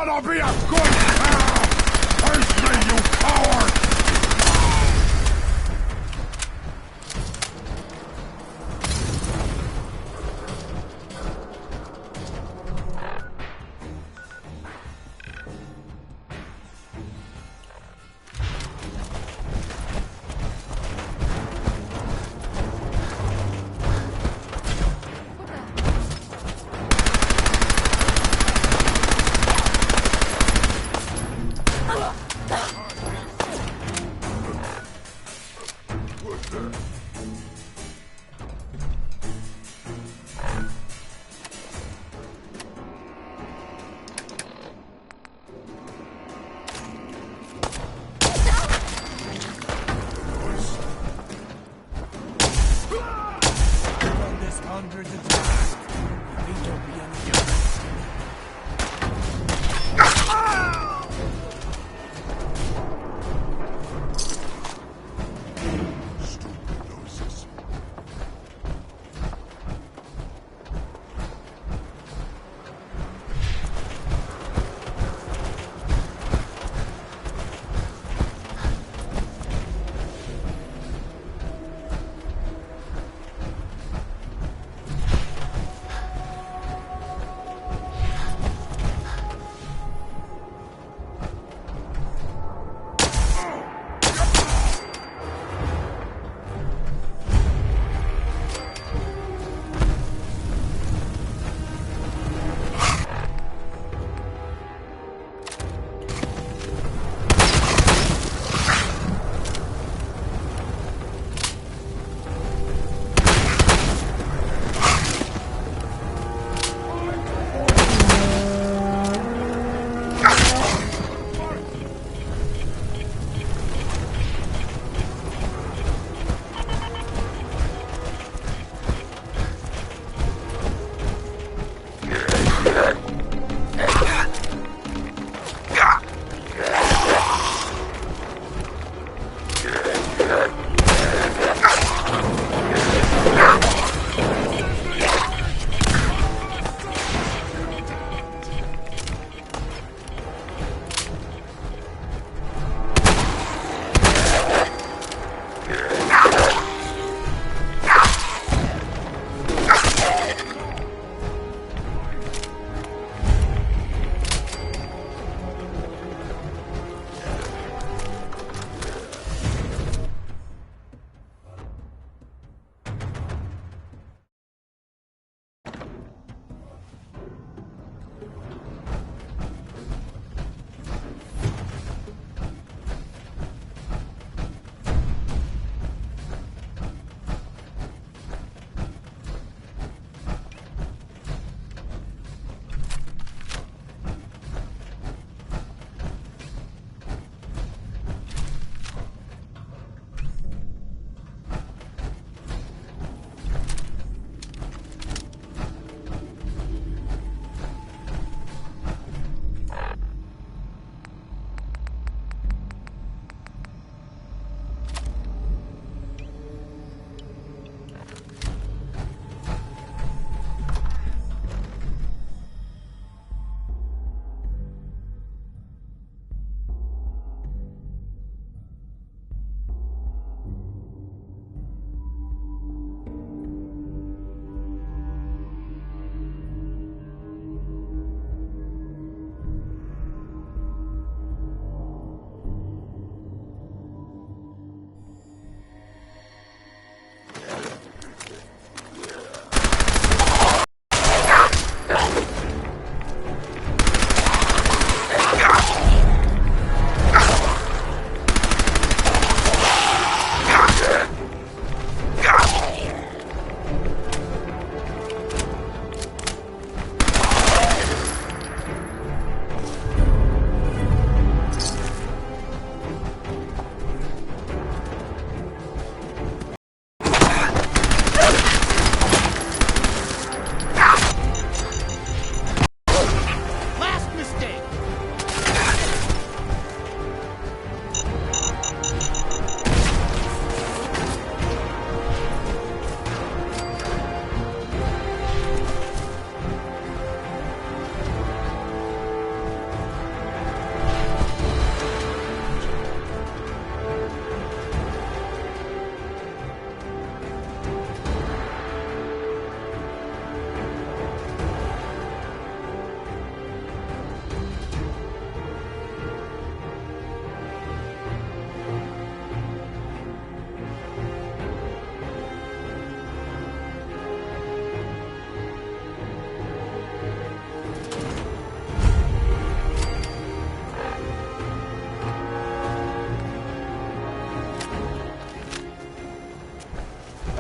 gonna be a good cow! Face me, you coward!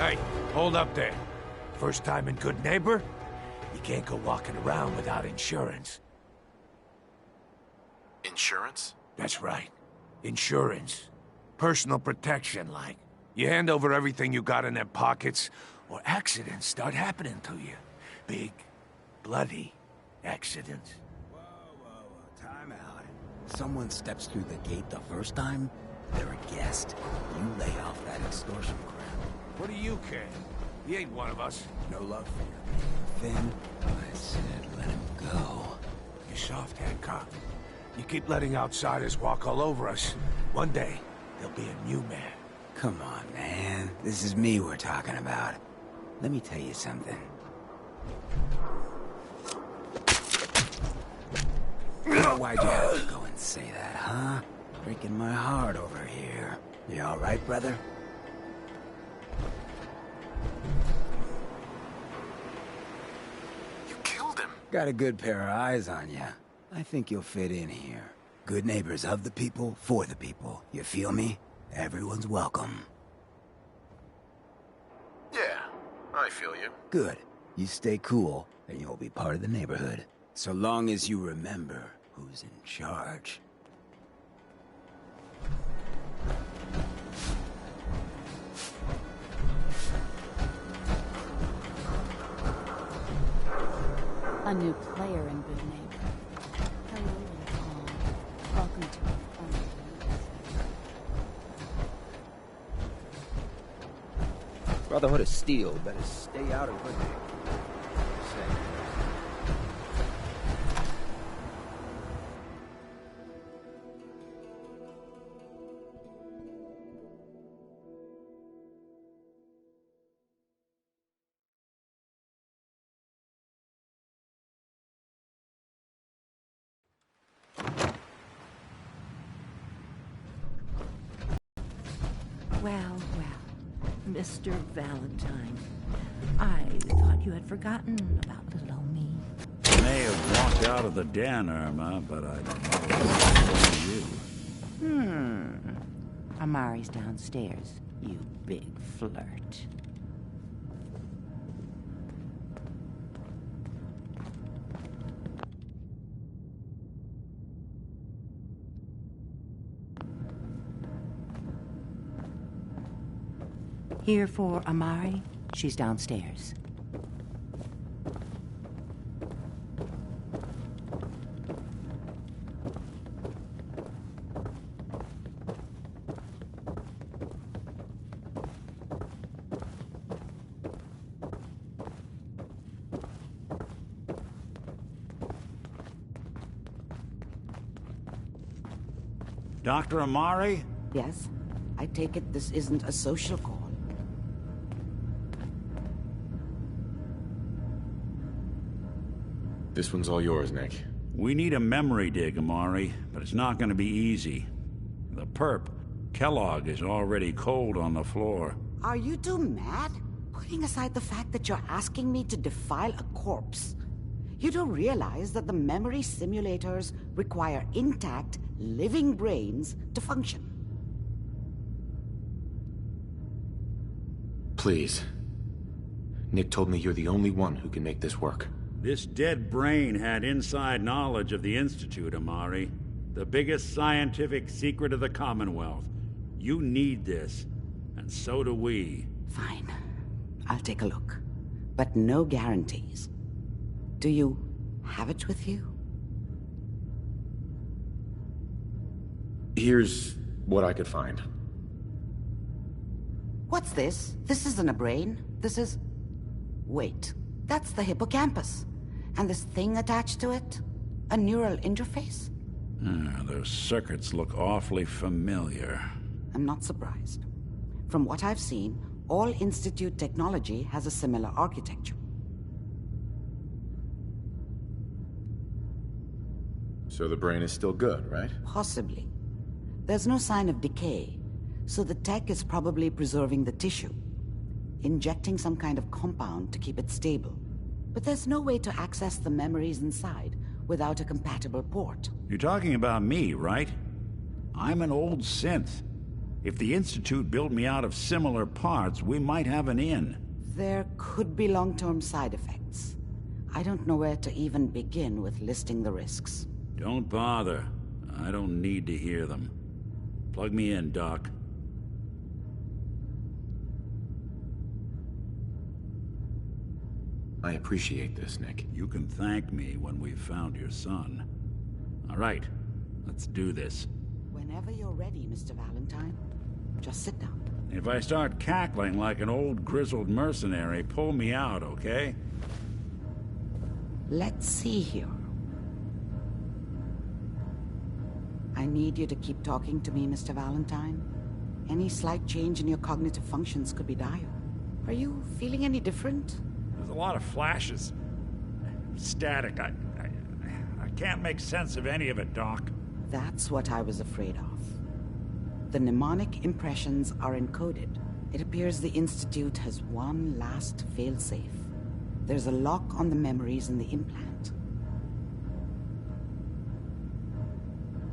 Hey, hold up there. First time in Good Neighbor? You can't go walking around without insurance. Insurance? That's right. Insurance. Personal protection, like. You hand over everything you got in their pockets, or accidents start happening to you. Big, bloody accidents. Whoa, time out. Someone steps through the gate the first time, they're a guest. You lay off that extortion crap. What do you care? He ain't one of us. No love for your man, Finn. I said let him go. You're soft, Hancock. You keep letting outsiders walk all over us. One day, there'll be a new man. Come on, man. This is me we're talking about. Let me tell you something. Why'd you have to go and say that, huh? Breaking my heart over here. You all right, brother? You killed him. Got a good pair of eyes on you. I think you'll fit in here. Good neighbors of the people, for the people. You feel me? Everyone's welcome. Yeah, I feel you. Good. You stay cool, and you'll be part of the neighborhood. So long as you remember who's in charge. A new player in Good Neighbor. Hello, Tom. Welcome to our fun games. Brotherhood of Steel better stay out of Good Neighbor. Well, Mr. Valentine, I thought you had forgotten about little old me. I may have walked out of the den, Irma, but I don't know what's going to you. Amari's downstairs, you big flirt. Here for Amari. She's downstairs. Dr. Amari? Yes? I take it this isn't a social call. This one's all yours, Nick. We need a memory dig, Amari, but it's not going to be easy. The perp, Kellogg, is already cold on the floor. Are you two mad? Putting aside the fact that you're asking me to defile a corpse, you don't realize that the memory simulators require intact, living brains to function. Please. Nick told me you're the only one who can make this work. This dead brain had inside knowledge of the Institute, Amari. The biggest scientific secret of the Commonwealth. You need this, and so do we. Fine. I'll take a look. But no guarantees. Do you have it with you? Here's what I could find. What's this? This isn't a brain. This is... Wait. That's the hippocampus. And this thing attached to it? A neural interface? Those circuits look awfully familiar. I'm not surprised. From what I've seen, all Institute technology has a similar architecture. So the brain is still good, right? Possibly. There's no sign of decay, so the tech is probably preserving the tissue, injecting some kind of compound to keep it stable. But there's no way to access the memories inside without a compatible port. You're talking about me, right? I'm an old synth. If the Institute built me out of similar parts, we might have an in. There could be long-term side effects. I don't know where to even begin with listing the risks. Don't bother. I don't need to hear them. Plug me in, Doc. I appreciate this, Nick. You can thank me when we've found your son. All right, let's do this. Whenever you're ready, Mr. Valentine. Just sit down. If I start cackling like an old grizzled mercenary, pull me out, okay? Let's see here. I need you to keep talking to me, Mr. Valentine. Any slight change in your cognitive functions could be dire. Are you feeling any different? There's a lot of flashes. Static. I can't make sense of any of it, Doc. That's what I was afraid of. The mnemonic impressions are encoded. It appears the Institute has one last failsafe. There's a lock on the memories in the implant.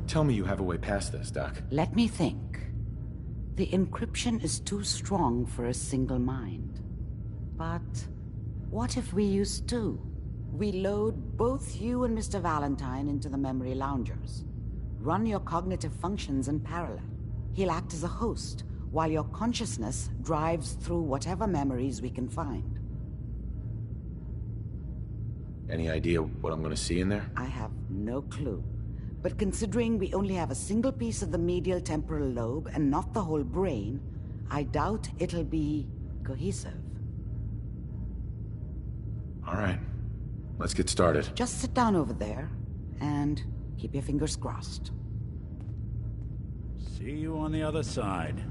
Tell me you have a way past this, Doc. Let me think. The encryption is too strong for a single mind. But what if we use two? We load both you and Mr. Valentine into the memory loungers. Run your cognitive functions in parallel. He'll act as a host, while your consciousness drives through whatever memories we can find. Any idea what I'm gonna see in there? I have no clue. But considering we only have a single piece of the medial temporal lobe and not the whole brain, I doubt it'll be cohesive. All right. Let's get started. Just sit down over there and keep your fingers crossed. See you on the other side.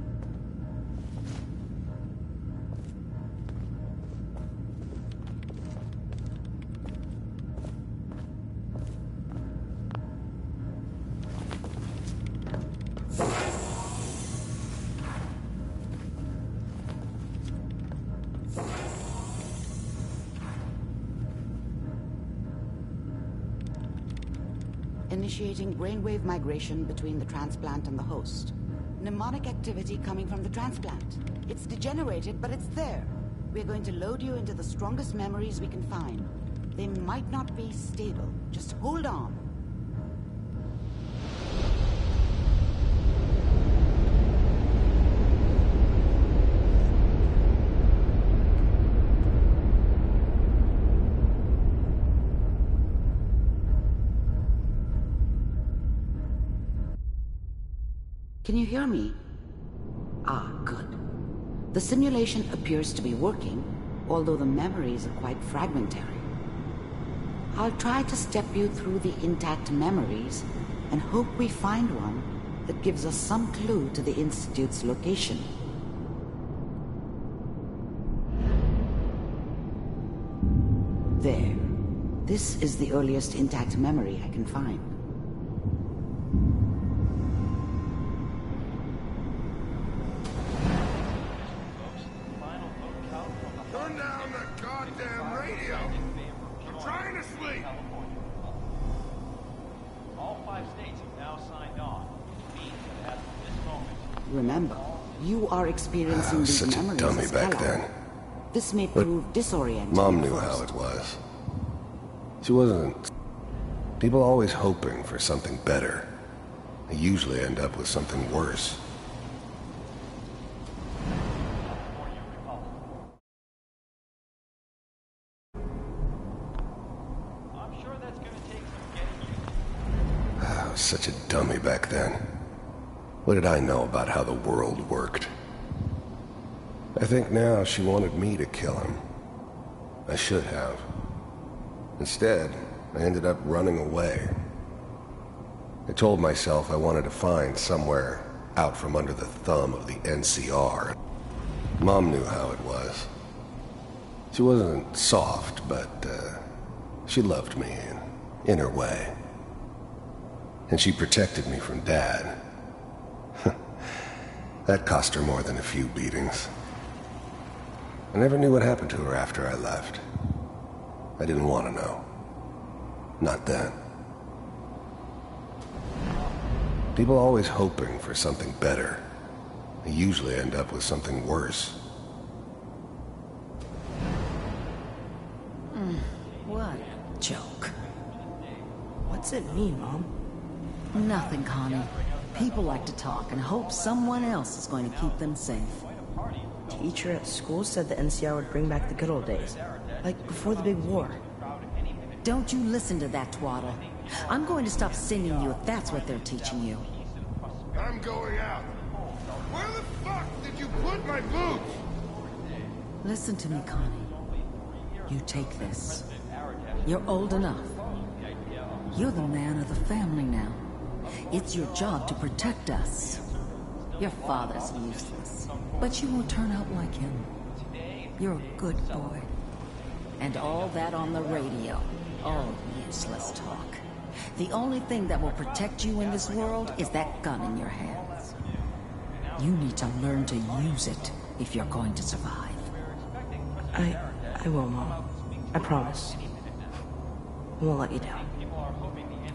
Initiating brainwave migration between the transplant and the host. Mnemonic activity coming from the transplant. It's degenerated, but it's there. We're going to load you into the strongest memories we can find. They might not be stable. Just hold on. Can you hear me? Ah, good. The simulation appears to be working, although the memories are quite fragmentary. I'll try to step you through the intact memories and hope we find one that gives us some clue to the Institute's location. There. This is the earliest intact memory I can find. Turn down the goddamn radio! I'm trying to sleep! All 5 states have now signed on. It means that after this moment... Remember, you are experiencing these Such a memories dummy as back Kellogg. then. This may prove disorienting. Mom at knew first. how it was. She wasn't... People always hoping for something better. They usually end up with something worse. I'm sure that's going to take some getting used to. I was such a dummy back then. What did I know about how the world worked? I think now she wanted me to kill him. I should have. Instead, I ended up running away. I told myself I wanted to find somewhere out from under the thumb of the NCR. Mom knew how it was. She wasn't soft, but she loved me in her way. And she protected me from Dad. That cost her more than a few beatings. I never knew what happened to her after I left. I didn't want to know. Not then. People always hoping for something better. I usually end up with something worse. What a joke. What's it mean, Mom? Nothing, Connie. People like to talk and hope someone else is going to keep them safe. Teacher at school said the NCR would bring back the good old days. Like before the big war. Don't you listen to that twaddle. I'm going to stop sending you if that's what they're teaching you. I'm going out. Where the fuck did you put my boots? Listen to me, Connie. You take this. You're old enough. You're the man of the family now. It's your job to protect us. Your father's useless, but you won't turn out like him. You're a good boy. And all that on the radio, all useless talk. The only thing that will protect you in this world is that gun in your hands. You need to learn to use it if you're going to survive. I will, Mom. I promise. I won't let you down.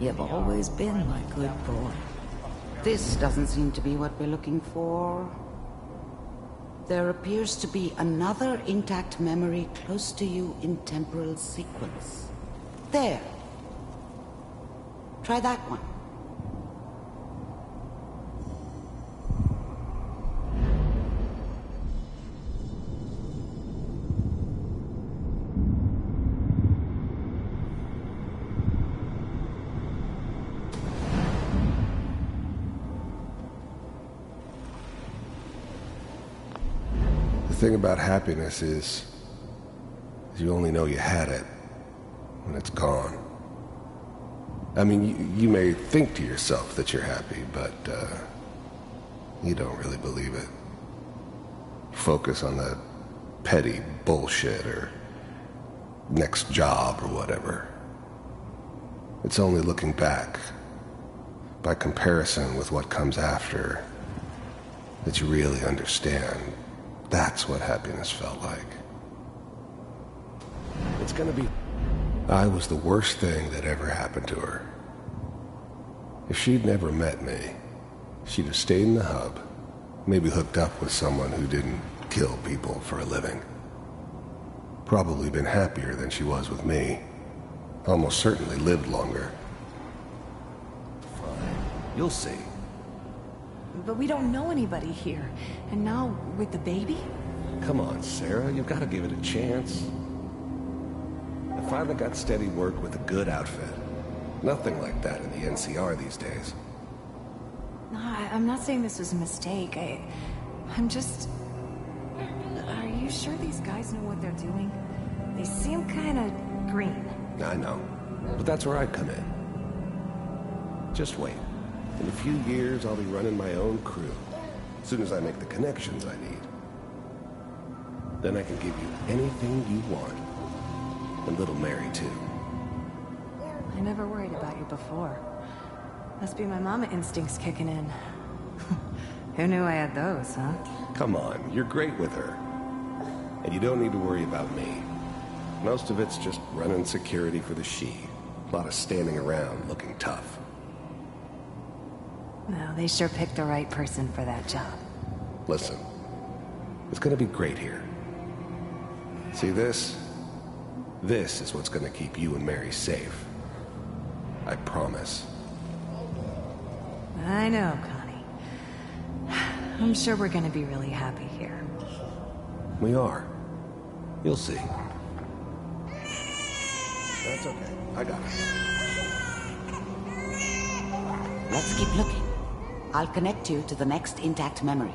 You've always been my good boy. This doesn't seem to be what we're looking for. There appears to be another intact memory close to you in temporal sequence. There. Try that one. The thing about happiness is you only know you had it when it's gone. I mean, you may think to yourself that you're happy, but you don't really believe it. Focus on the petty bullshit or next job or whatever. It's only looking back, by comparison with what comes after, that you really understand. That's what happiness felt like. It's gonna be... I was the worst thing that ever happened to her. If she'd never met me, she'd have stayed in the hub, maybe hooked up with someone who didn't kill people for a living. Probably been happier than she was with me. Almost certainly lived longer. Fine. You'll see. But we don't know anybody here. And now, with the baby? Come on, Sarah, you've got to give it a chance. I finally got steady work with a good outfit. Nothing like that in the NCR these days. No, I'm not saying this was a mistake. I'm just... Are you sure these guys know what they're doing? They seem kind of green. I know, but that's where I come in. Just wait. In a few years, I'll be running my own crew. As soon as I make the connections I need. Then I can give you anything you want. And little Mary, too. I never worried about you before. Must be my mama instincts kicking in. Who knew I had those, huh? Come on, you're great with her. And you don't need to worry about me. Most of it's just running security for the she. A lot of standing around looking tough. No, they sure picked the right person for that job. Listen, it's gonna be great here. See this? This is what's gonna keep you and Mary safe. I promise. I know, Connie. I'm sure we're gonna be really happy here. We are. You'll see. That's okay. I got it. Let's keep looking. I'll connect you to the next intact memory.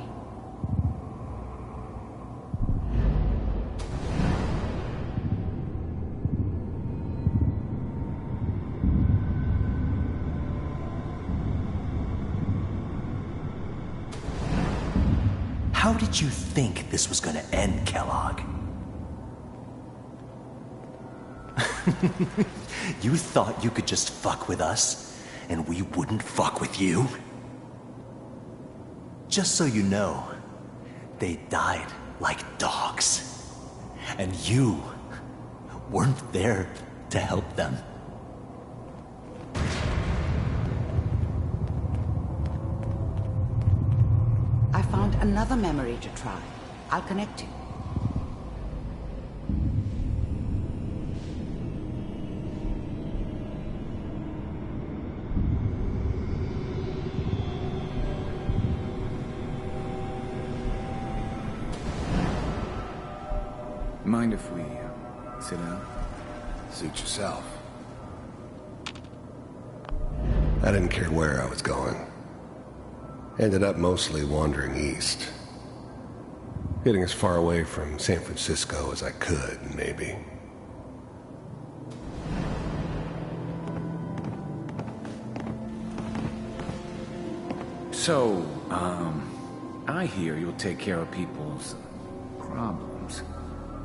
How did you think this was gonna end, Kellogg? You thought you could just fuck with us, and we wouldn't fuck with you? Just so you know, they died like dogs. And you weren't there to help them. I found another memory to try. I'll connect you. Mind if we sit down? Suit yourself. I didn't care where I was going. Ended up mostly wandering east. Getting as far away from San Francisco as I could, maybe. So, I hear you'll take care of people's problems.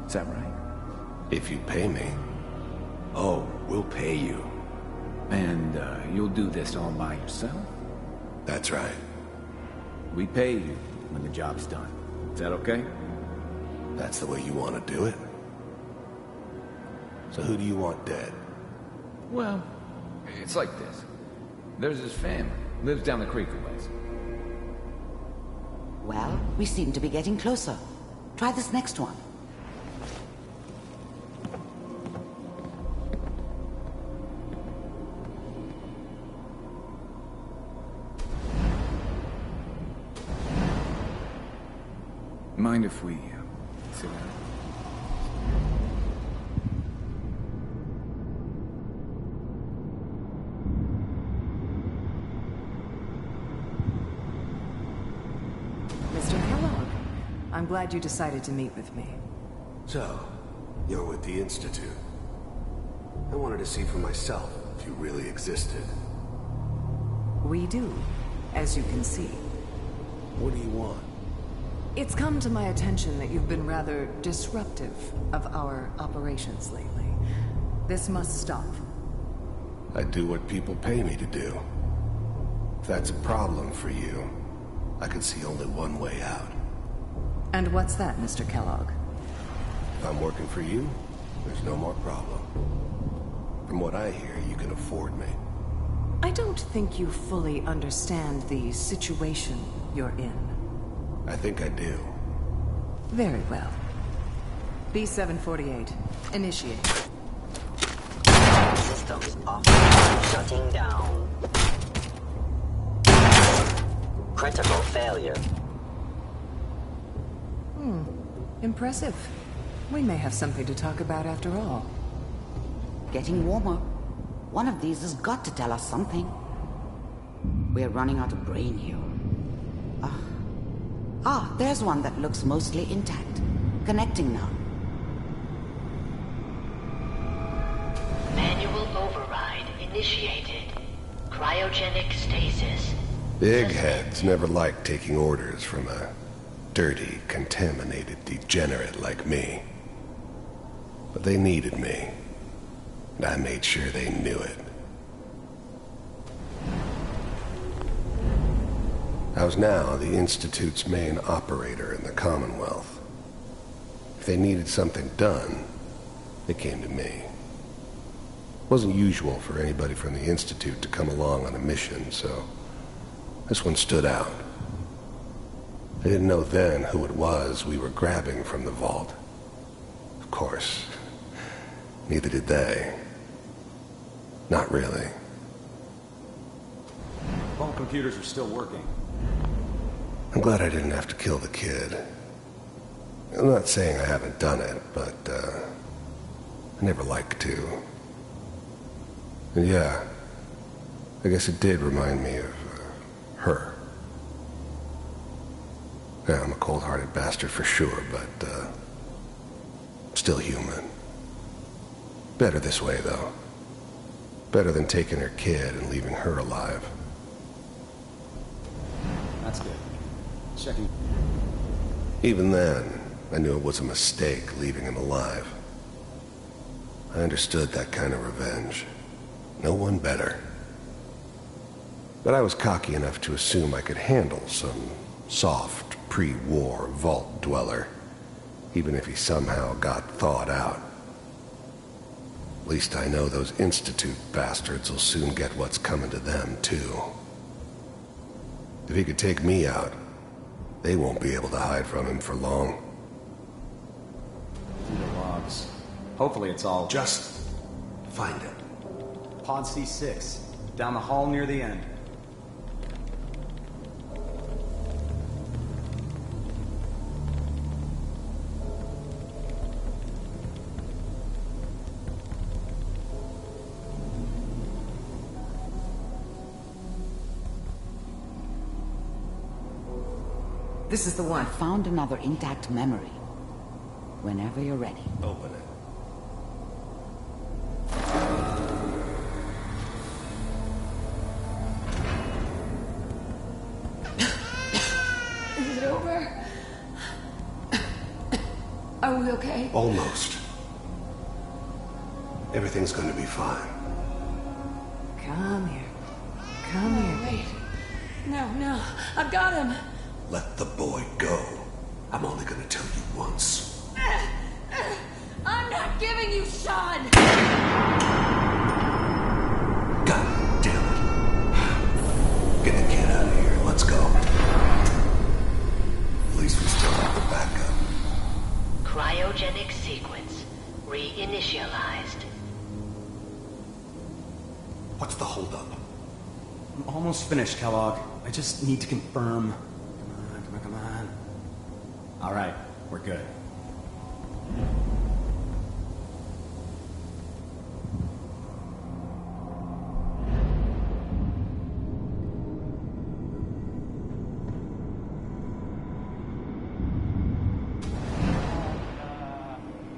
Is that right? If you pay me. Oh, we'll pay you. And, you'll do this all by yourself? That's right. We pay you when the job's done. Is that okay? That's the way you want to do it? So who do you want dead? Well, it's like this. There's his family. Lives down the creek a ways. Well, we seem to be getting closer. Try this next one. Mind if we sit down? Mr. Kellogg, I'm glad you decided to meet with me. So, you're with the Institute. I wanted to see for myself if you really existed. We do, as you can see. What do you want? It's come to my attention that you've been rather disruptive of our operations lately. This must stop. I do what people pay me to do. If that's a problem for you, I can see only one way out. And what's that, Mr. Kellogg? If I'm working for you, there's no more problem. From what I hear, you can afford me. I don't think you fully understand the situation you're in. I think I do. Very well. B-748, initiate. Systems off. Shutting down. Critical failure. Impressive. We may have something to talk about after all. Getting warmer. One of these has got to tell us something. We're running out of brain here. There's one that looks mostly intact. Connecting now. Manual override initiated. Cryogenic stasis. Big heads never liked taking orders from a dirty, contaminated degenerate like me. But they needed me. And I made sure they knew it. I was now the Institute's main operator in the Commonwealth. If they needed something done, they came to me. It wasn't usual for anybody from the Institute to come along on a mission, so this one stood out. I didn't know then who it was we were grabbing from the vault. Of course, neither did they. Not really. All computers are still working. I'm glad I didn't have to kill the kid. I'm not saying I haven't done it, but, I never liked to. And yeah, I guess it did remind me of, her. Yeah, I'm a cold-hearted bastard for sure, but, still human. Better this way, though. Better than taking her kid and leaving her alive. That's good. Checking. Even then, I knew it was a mistake leaving him alive. I understood that kind of revenge. No one better. But I was cocky enough to assume I could handle some soft, pre-war vault dweller, even if he somehow got thawed out. At least I know those Institute bastards will soon get what's coming to them, too. If he could take me out, They won't be able to hide from him for long. Through the logs. Hopefully it's all... Just find it. Pod C6. Down the hall near the end. This is the one. I found another intact memory. Whenever you're ready. Open it. Is it over? Are we okay? Almost. Everything's going to be fine. Come here. Come here. Wait. No. I've got him. Let the boy go. I'm only going to tell you once. I'm not giving you Sean! God damn it. Get the kid out of here. Let's go. At least we still have the backup. Cryogenic sequence reinitialized. What's the holdup? I'm almost finished, Kellogg. I just need to confirm. Come on. All right, we're good.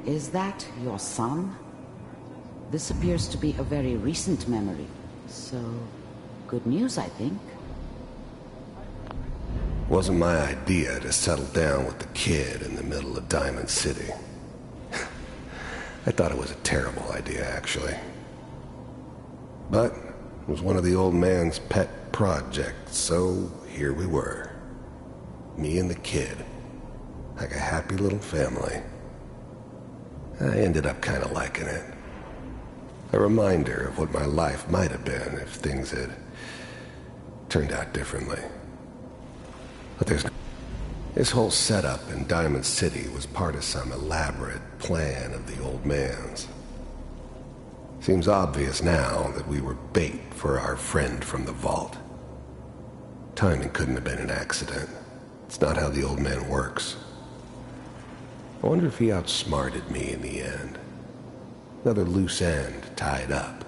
Is that your son? This appears to be a very recent memory. So, good news, I think. Wasn't my idea to settle down with the kid in the middle of Diamond City. I thought it was a terrible idea, actually. But it was one of the old man's pet projects, so here we were. Me and the kid. Like a happy little family. I ended up kind of liking it. A reminder of what my life might have been if things had turned out differently. But this whole setup in Diamond City was part of some elaborate plan of the old man's. Seems obvious now that we were bait for our friend from the vault. Timing couldn't have been an accident. It's not how the old man works. I wonder if he outsmarted me in the end. Another loose end tied up.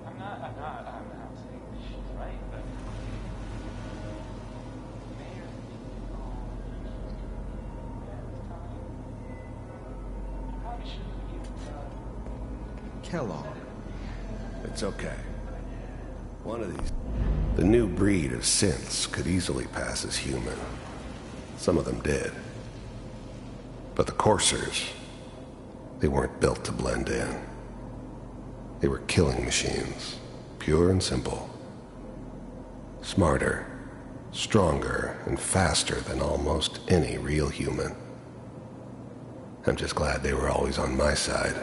I'm not saying she's right, but Kellogg. It's okay. One of these... The new breed of synths could easily pass as human. Some of them did. But the coursers, they weren't built to blend in. They were killing machines, pure and simple. Smarter, stronger, and faster than almost any real human. I'm just glad they were always on my side.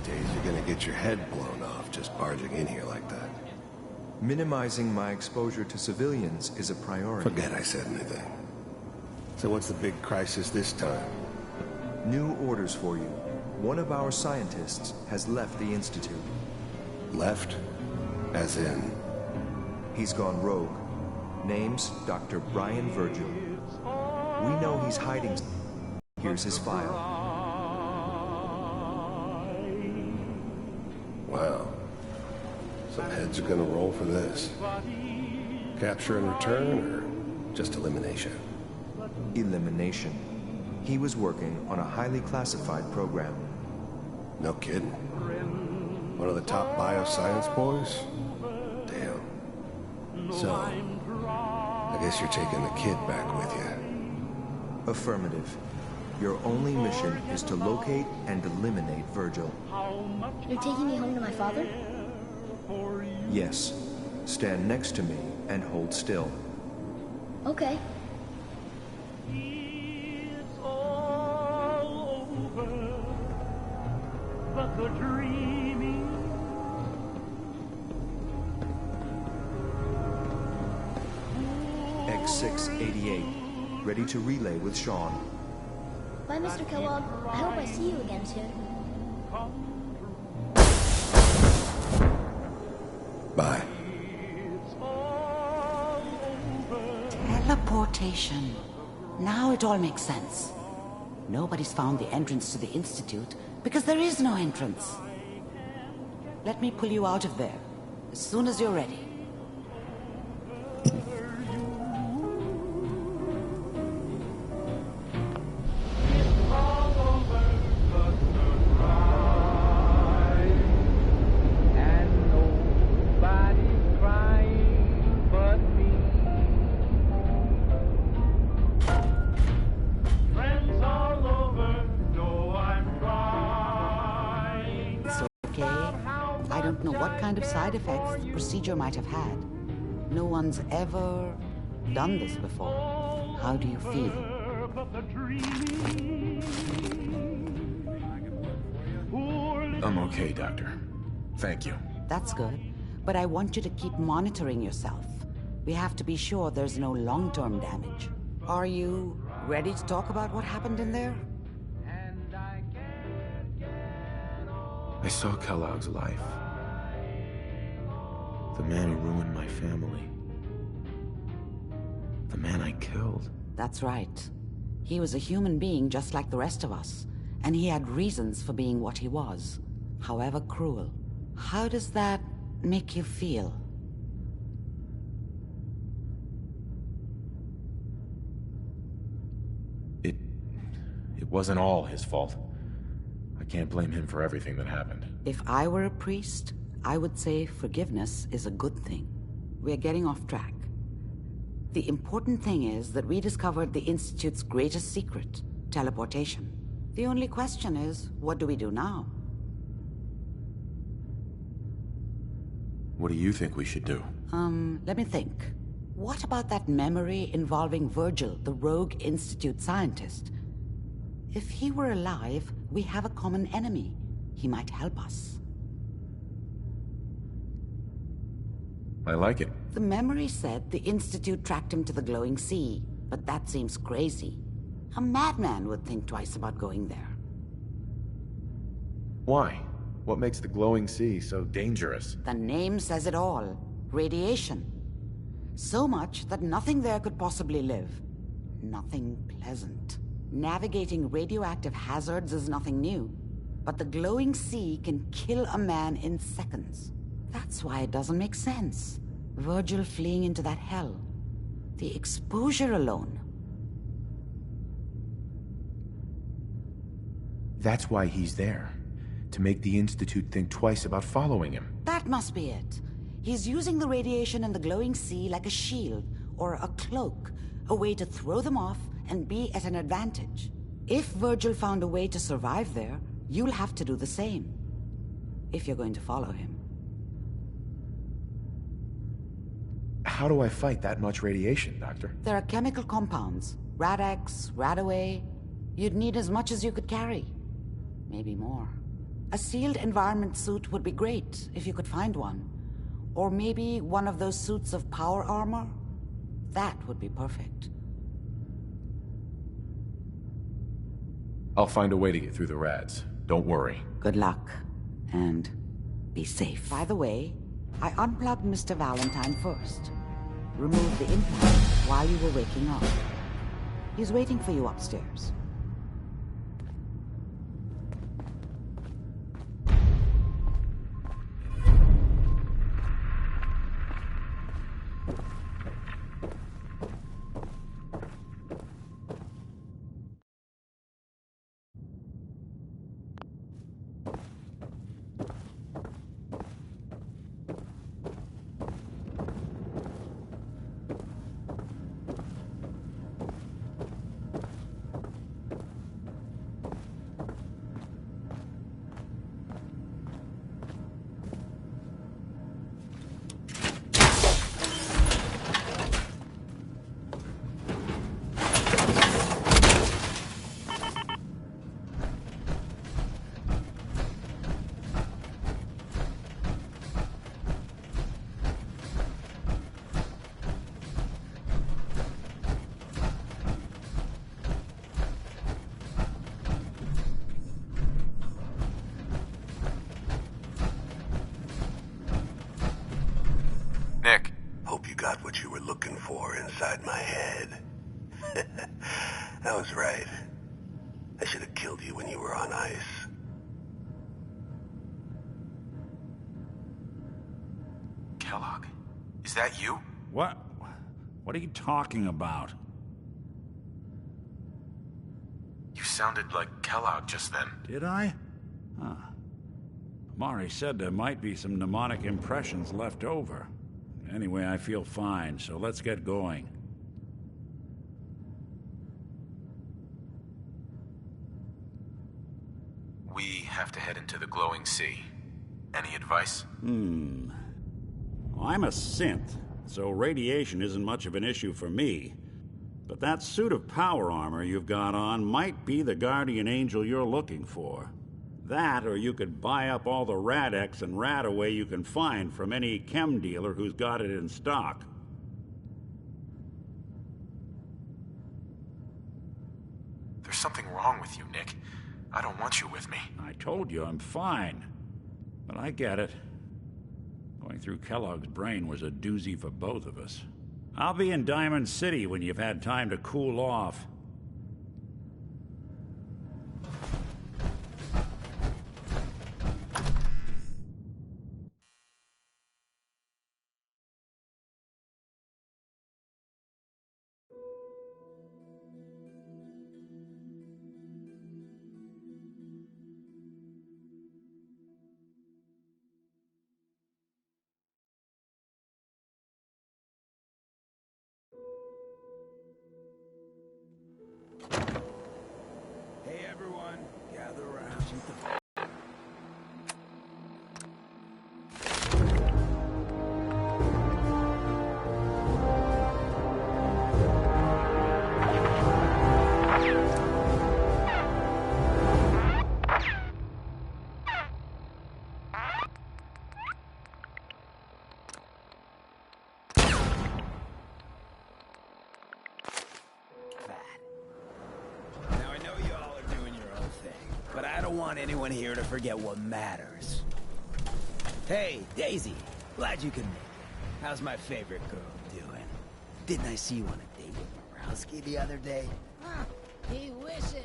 Days you're gonna get your head blown off just barging in here like that. Minimizing my exposure to civilians is a priority. Forget I said anything. So what's the big crisis this time? New orders for you. One of our scientists has left the Institute. Left? As in? He's gone rogue. Name's Dr. Brian Virgil. We know he's hiding. Here's his file. Wow. Some heads are gonna roll for this. Capture and return, or just elimination? Elimination. He was working on a highly classified program. No kidding. One of the top bioscience boys? Damn. So, I guess you're taking the kid back with you. Affirmative. Your only mission is to locate and eliminate Virgil. You're taking me home to my father? Yes. Stand next to me and hold still. Okay. But the dreaming jhormitrox016's. Ready to relay with Sean. Bye, Mr. Kellogg. I hope I see you again soon. Bye. Teleportation. Now it all makes sense. Nobody's found the entrance to the Institute because there is no entrance. Let me pull you out of there as soon as you're ready. Side effects the procedure might have had. No one's ever done this before. How do you feel? I'm okay, Doctor. Thank you. That's good, but I want you to keep monitoring yourself. We have to be sure there's no long-term damage. Are you ready to talk about what happened in there? I saw Kellogg's life. The man who ruined my family. The man I killed. That's right. He was a human being just like the rest of us, and he had reasons for being what he was, however cruel. How does that make you feel? It wasn't all his fault. I can't blame him for everything that happened. If I were a priest, I would say forgiveness is a good thing. We're getting off track. The important thing is that we discovered the Institute's greatest secret, teleportation. The only question is, what do we do now? What do you think we should do? Let me think. What about that memory involving Virgil, the rogue Institute scientist? If he were alive, we have a common enemy. He might help us. I like it. The memory said the Institute tracked him to the glowing sea, but that seems crazy. A madman would think twice about going there. Why? What makes the glowing sea so dangerous? The name says it all. Radiation. So much that nothing there could possibly live. Nothing pleasant. Navigating radioactive hazards is nothing new, but the glowing sea can kill a man in seconds. That's why it doesn't make sense. Virgil fleeing into that hell. The exposure alone. That's why he's there. To make the Institute think twice about following him. That must be it. He's using the radiation in the glowing sea like a shield or a cloak, a way to throw them off and be at an advantage. If Virgil found a way to survive there, you'll have to do the same. If you're going to follow him. How do I fight that much radiation, Doctor? There are chemical compounds. Rad-X, Radaway. You'd need as much as you could carry. Maybe more. A sealed environment suit would be great, if you could find one. Or maybe one of those suits of power armor? That would be perfect. I'll find a way to get through the rads. Don't worry. Good luck. And be safe. By the way, I unplugged Mr. Valentine first. Removed the implant while you were waking up. He's waiting for you upstairs. before inside my head. I was right. I should have killed you when you were on ice. Kellogg, is that you? What? What are you talking about? You sounded like Kellogg just then. Did I? Huh. Amari said there might be some mnemonic impressions left over. Anyway, I feel fine, so let's get going. We have to head into the glowing sea. Any advice? I'm a synth, so radiation isn't much of an issue for me. But that suit of power armor you've got on might be the guardian angel you're looking for. That, or you could buy up all the Rad-X and Rad-Away you can find from any chem dealer who's got it in stock. There's something wrong with you, Nick. I don't want you with me. I told you I'm fine. But I get it. Going through Kellogg's brain was a doozy for both of us. I'll be in Diamond City when you've had time to cool off. Hey everyone, gather around. Now I know you all are doing your own thing, but I don't want anyone here to forget what matters. Hey, Daisy, glad you could make it. How's my favorite girl doing? Didn't I see you on a date with Borowski the other day? He wishes.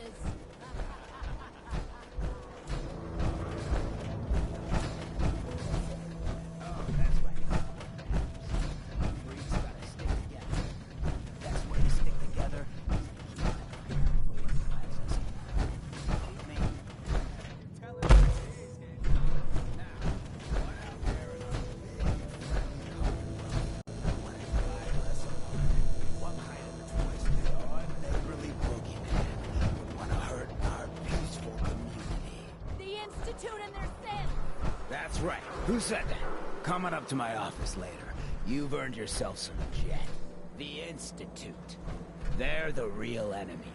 That's right. Who said that? Coming up to my office later. You've earned yourself some jet. The Institute. They're the real enemy.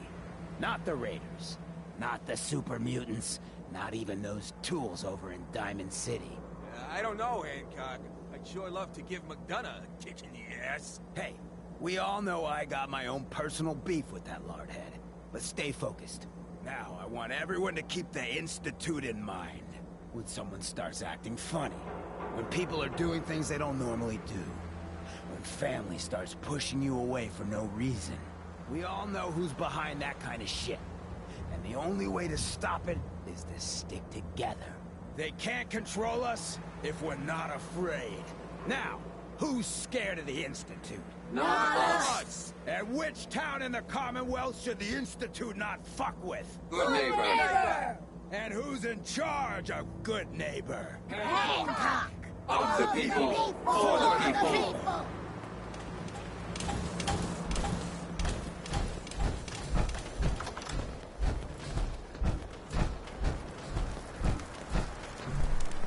Not the Raiders. Not the super mutants. Not even those tools over in Diamond City. I don't know, Hancock. I'd sure love to give McDonough a kick in the ass. Hey, we all know I got my own personal beef with that lardhead. But stay focused. Now, I want everyone to keep the Institute in mind. When someone starts acting funny. When people are doing things they don't normally do. When family starts pushing you away for no reason. We all know who's behind that kind of shit. And the only way to stop it is to stick together. They can't control us if we're not afraid. Now, who's scared of the Institute? Not us! And which town in the Commonwealth should the Institute not fuck with? Good neighbor! And who's in charge of good neighbor? Hancock! Of the people, for the people!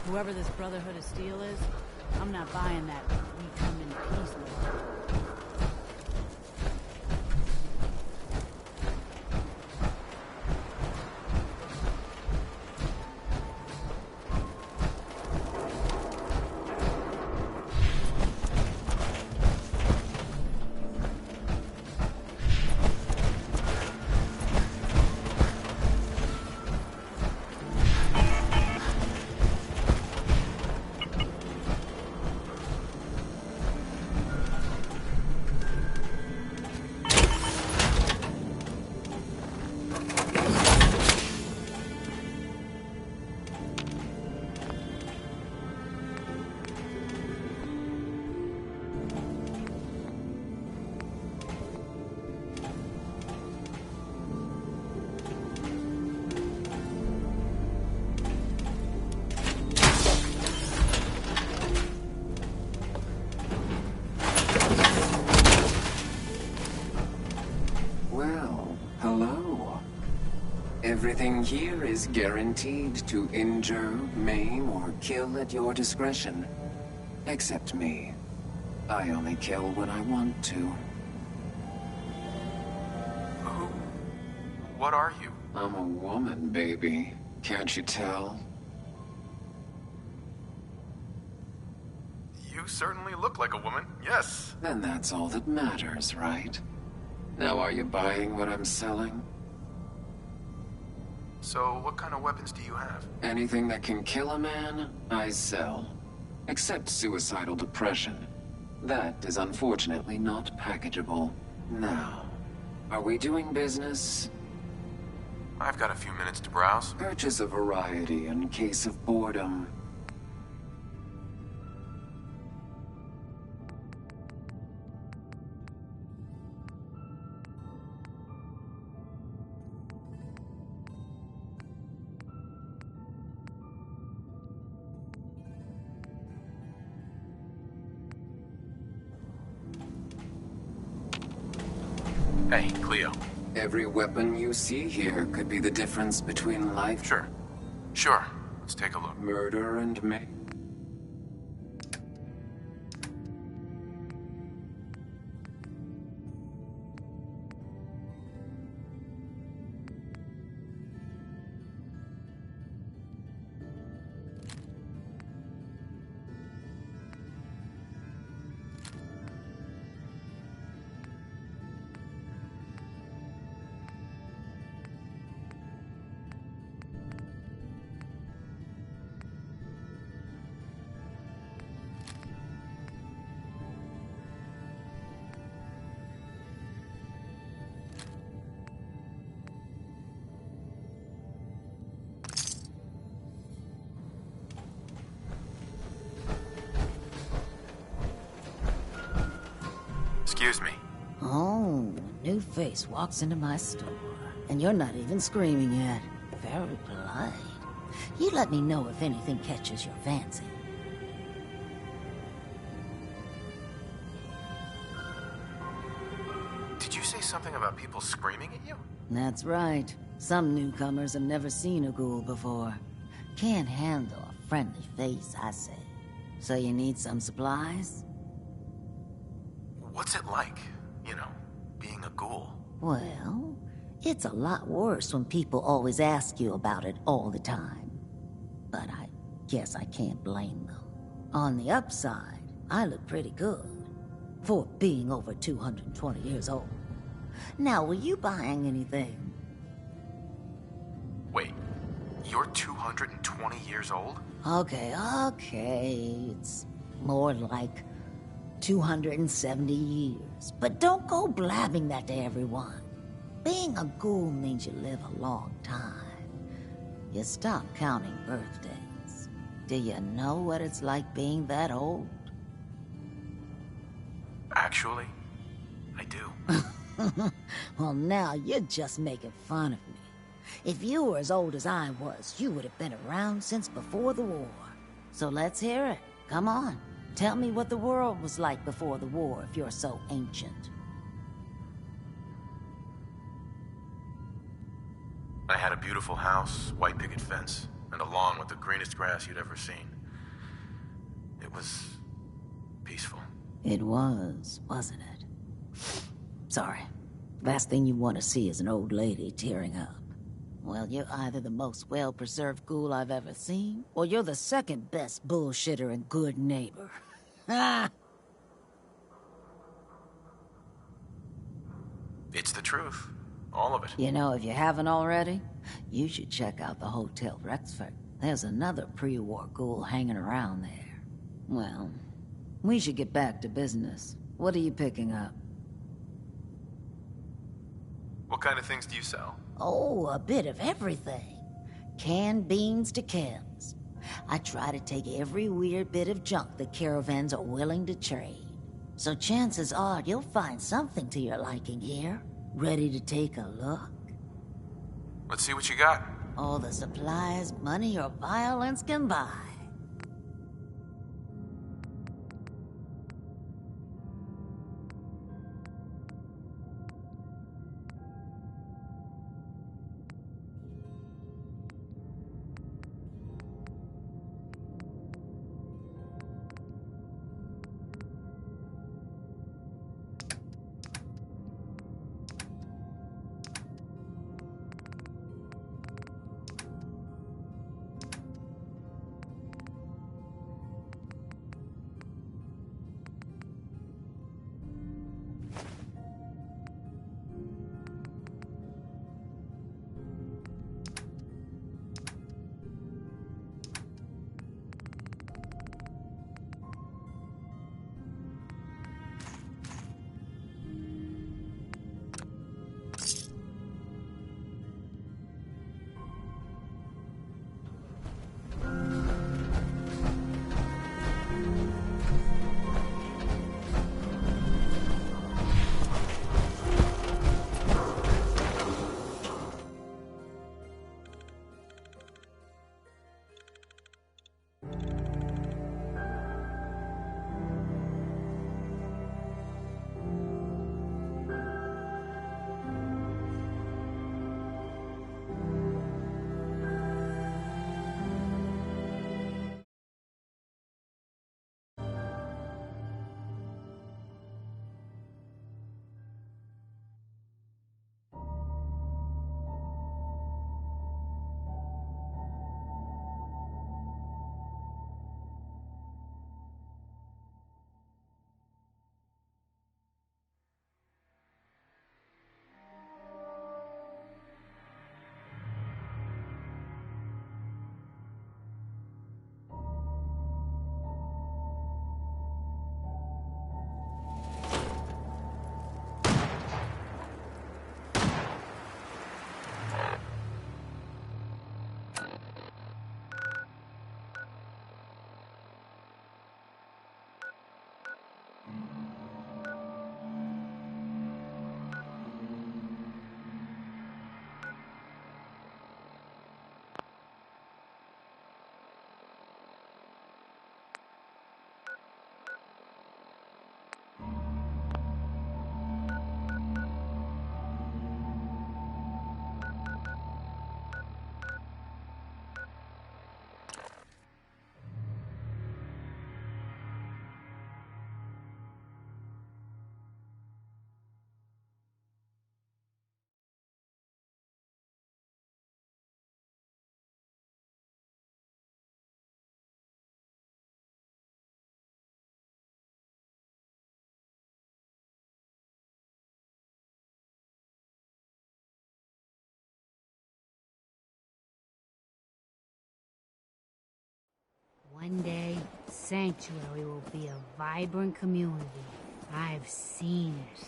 Whoever this Brotherhood of Steel is, I'm not buying that we come in peace with. Everything here is guaranteed to injure, maim, or kill at your discretion. Except me. I only kill when I want to. What are you? I'm a woman, baby. Can't you tell? You certainly look like a woman, yes. And that's all that matters, right? Now are you buying what I'm selling? So, what kind of weapons do you have? Anything that can kill a man, I sell. Except suicidal depression. That is unfortunately not packageable. Now, are we doing business? I've got a few minutes to browse. Purchase a variety in case of boredom. Hey, Cleo. Every weapon you see here could be the difference between life... Sure. Let's take a look. Murder and mayhem. Excuse me. Oh, a new face walks into my store. And you're not even screaming yet. Very polite. You let me know if anything catches your fancy. Did you say something about people screaming at you? That's right. Some newcomers have never seen a ghoul before. Can't handle a friendly face, I say. So you need some supplies? What's it like, you know, being a ghoul? Well, it's a lot worse when people always ask you about it all the time. But I guess I can't blame them. On the upside, I look pretty good. For being over 220 years old. Now, were you buying anything? Wait, you're 220 years old? Okay. It's more like 270 years. But don't go blabbing that to everyone. Being a ghoul means you live a long time. You stop counting birthdays. Do you know what it's like being that old? Actually, I do. Well, now you're just making fun of me. If you were as old as I was, you would have been around since before the war. So let's hear it. Come on. Tell me what the world was like before the war if you're so ancient. I had a beautiful house, white picket fence, and a lawn with the greenest grass you'd ever seen. It was peaceful. It was, wasn't it? Sorry. Last thing you want to see is an old lady tearing up. Well, you're either the most well-preserved ghoul I've ever seen, or you're the second best bullshitter and good neighbor. Ah! It's the truth. All of it. You know, if you haven't already, you should check out the Hotel Rexford. There's another pre-war ghoul hanging around there. Well, we should get back to business. What are you picking up? What kind of things do you sell? Oh, a bit of everything. Canned beans to chems. I try to take every weird bit of junk the caravans are willing to trade. So chances are you'll find something to your liking here. Ready to take a look? Let's see what you got. All the supplies money or violence can buy. One day, Sanctuary will be a vibrant community. I've seen it.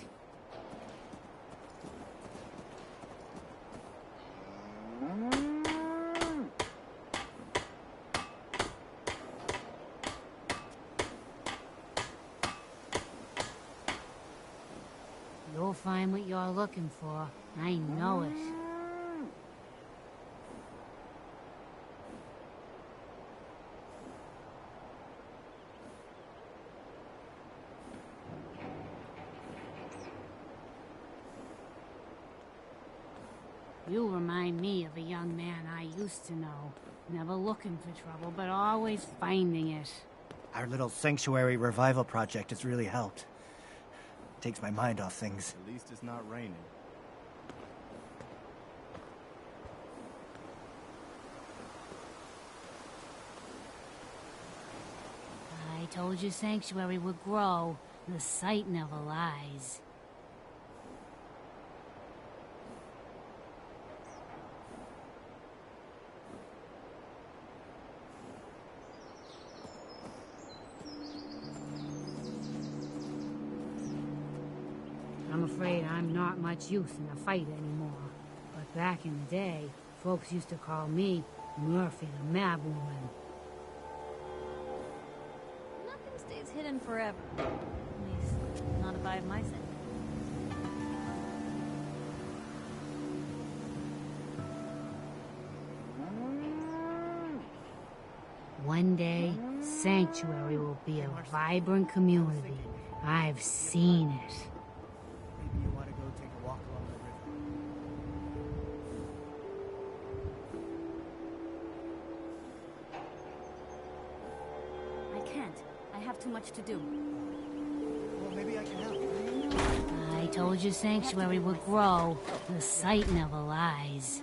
You'll find what you're looking for. I know it. You remind me of a young man I used to know. Never looking for trouble, but always finding it. Our little sanctuary revival project has really helped. Takes my mind off things. At least it's not raining. I told you Sanctuary would grow. The site never lies. I'm afraid I'm not much use in a fight anymore. But back in the day, folks used to call me Murphy the Mad Woman. Nothing stays hidden forever. At least, not if I have my say. One day, Sanctuary will be a vibrant community. I've seen it. Maybe you want to go take a walk along the river. I can't. I have too much to do. Well, maybe I can help. I told you Sanctuary would grow. The site never lies.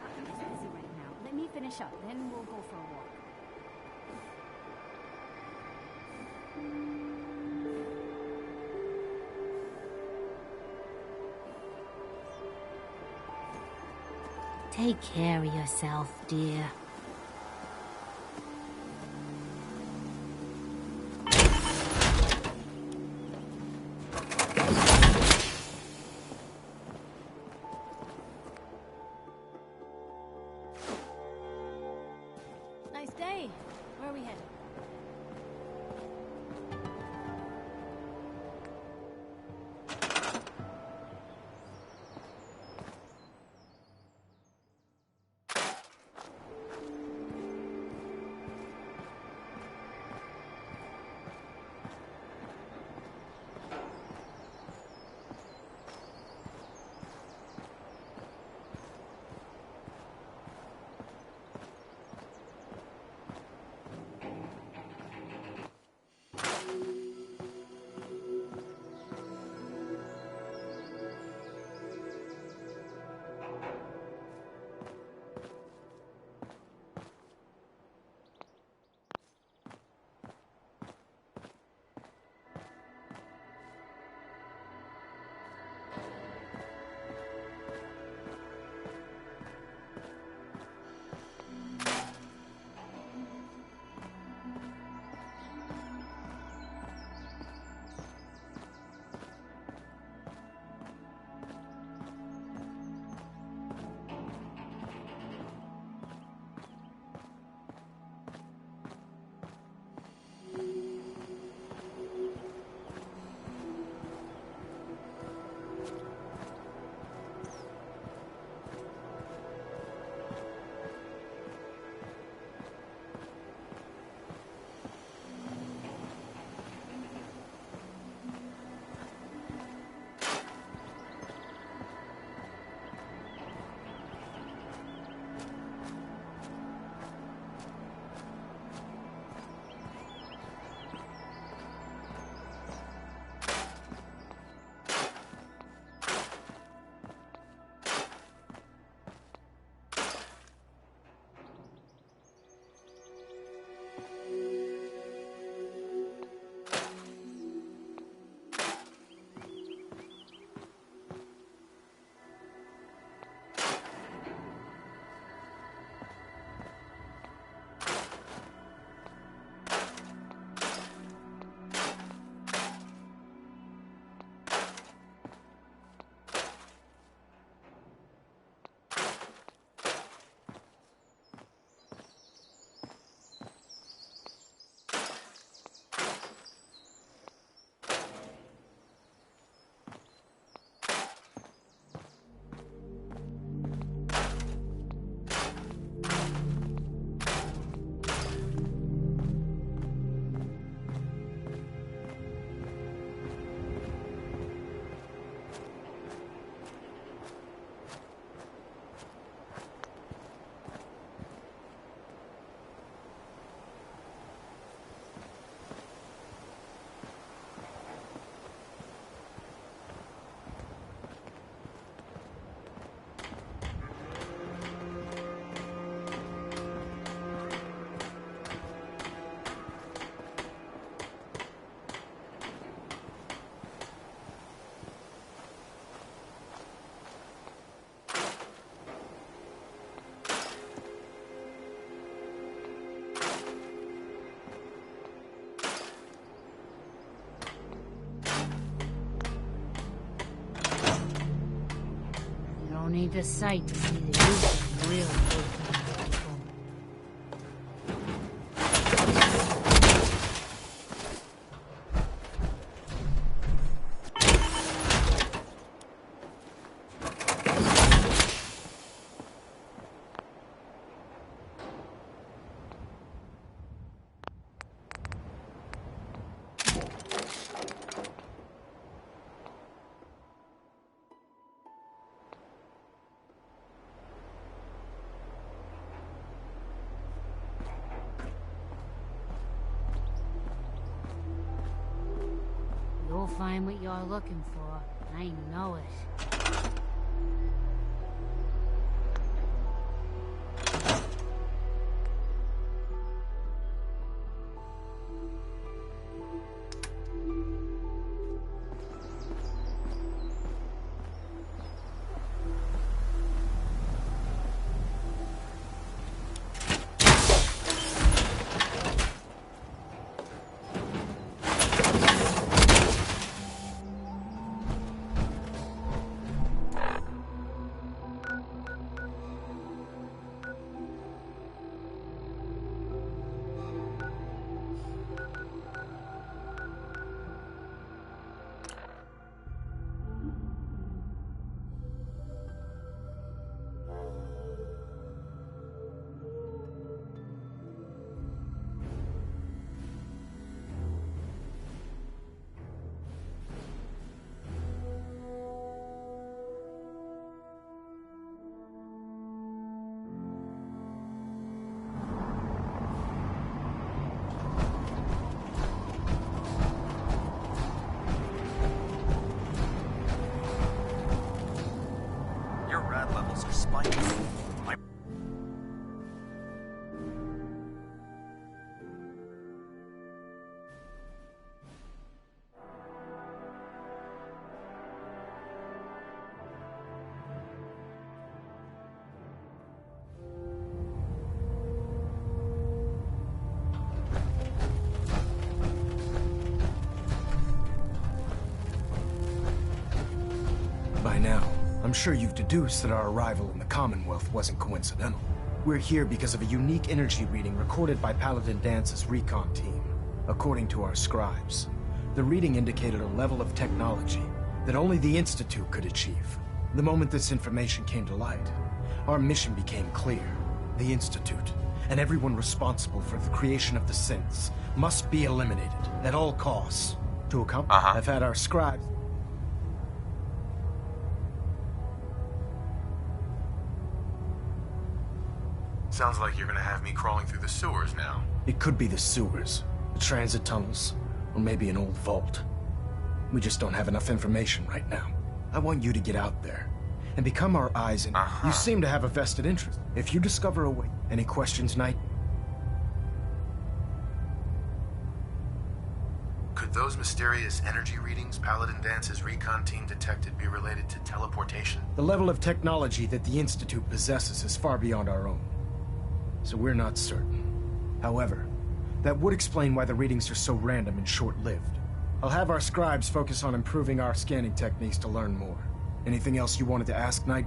I'm just busy right now. Let me finish up, then we'll go for a walk. Take care of yourself, dear. Nice day. Where are we headed? Town ain't the sight to see the youth in real full-time people. You'll find what you're looking for. I know it. By now, I'm sure you've deduced that our arrival in the Commonwealth wasn't coincidental. We're here because of a unique energy reading recorded by Paladin Dance's recon team. According to our scribes, the reading indicated a level of technology that only the Institute could achieve. The moment this information came to light, our mission became clear. The Institute, and everyone responsible for the creation of the synths, must be eliminated at all costs. To accomplish, I've had our scribes... Sounds like you're gonna have me crawling through the sewers now. It could be the sewers, the transit tunnels, or maybe an old vault. We just don't have enough information right now. I want you to get out there and become our eyes and you seem to have a vested interest. If you discover a way, any questions, Knight? Could those mysterious energy readings Paladin Dance's recon team detected be related to teleportation? The level of technology that the Institute possesses is far beyond our own, so we're not certain. However, that would explain why the readings are so random and short-lived. I'll have our scribes focus on improving our scanning techniques to learn more. Anything else you wanted to ask, Knight?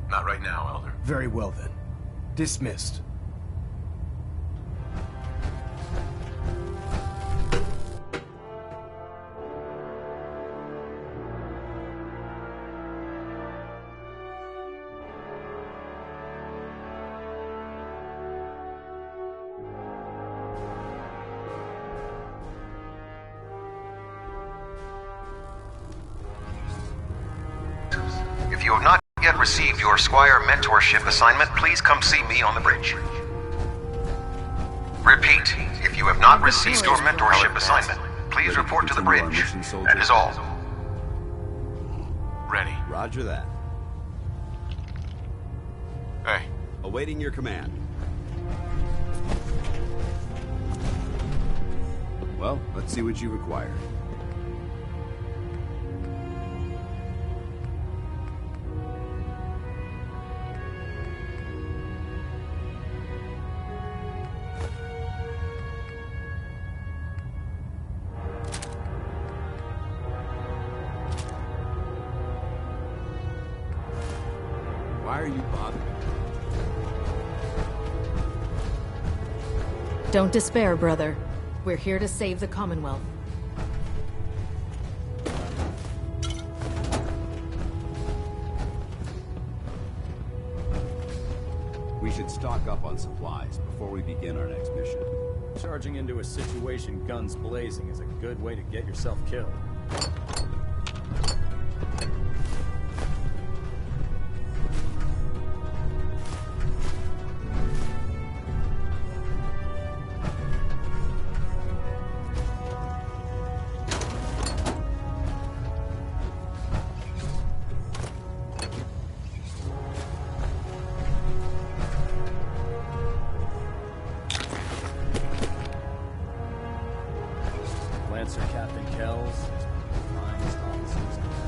Not right now, Elder. Very well then. Dismissed. If you have not yet received your Squire mentorship assignment, please come see me on the bridge. Repeat, if you have not received your mentorship assignment, please report to the bridge. That is all. Ready. Roger that. Hey. Awaiting your command. Well, let's see what you require. Why are you bothering? Don't despair, brother. We're here to save the Commonwealth. We should stock up on supplies before we begin our next mission. Charging into a situation guns blazing is a good way to get yourself killed. Lancer Captain Kells is one of the finest officers in the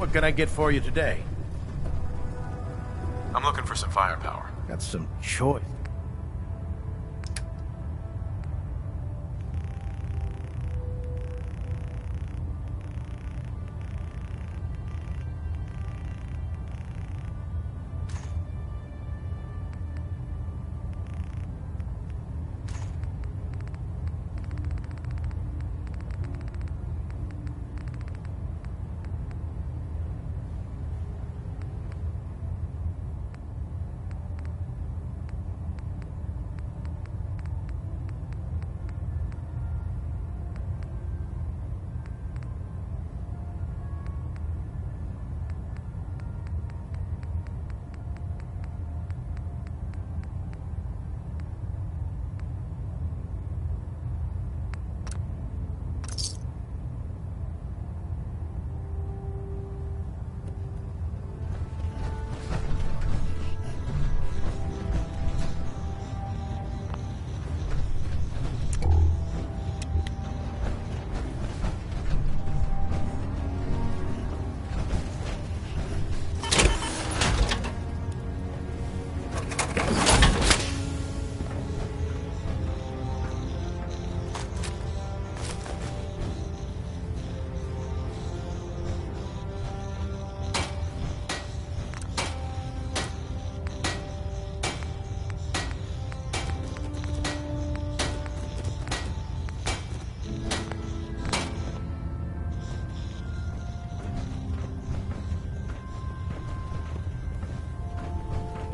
What can I get for you today? I'm looking for some firepower. Got some choice.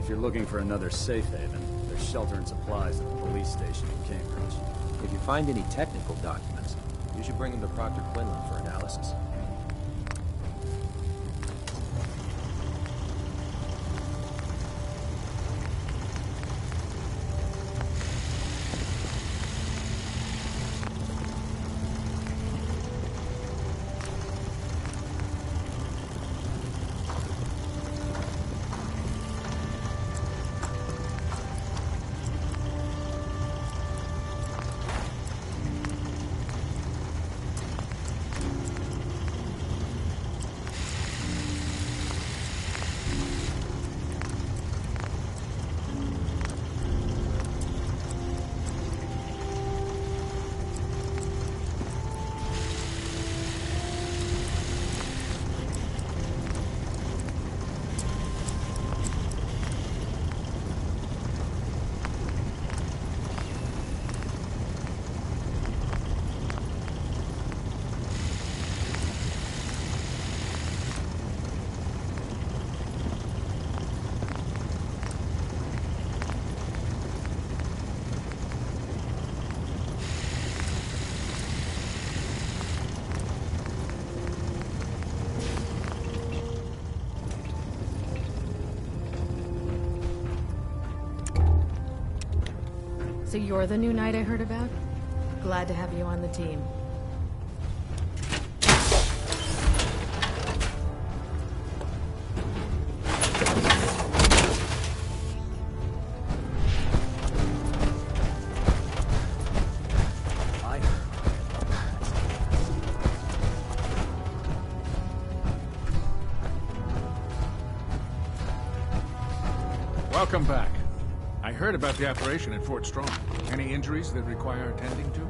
If you're looking for another safe haven, there's shelter and supplies at the police station in Cambridge. If you find any technical documents, you should bring them to Proctor Quinlan for analysis. So you're the new knight I heard about? Glad to have you on the team. Welcome back. I heard about the operation at Fort Strong. Any injuries that require attending to?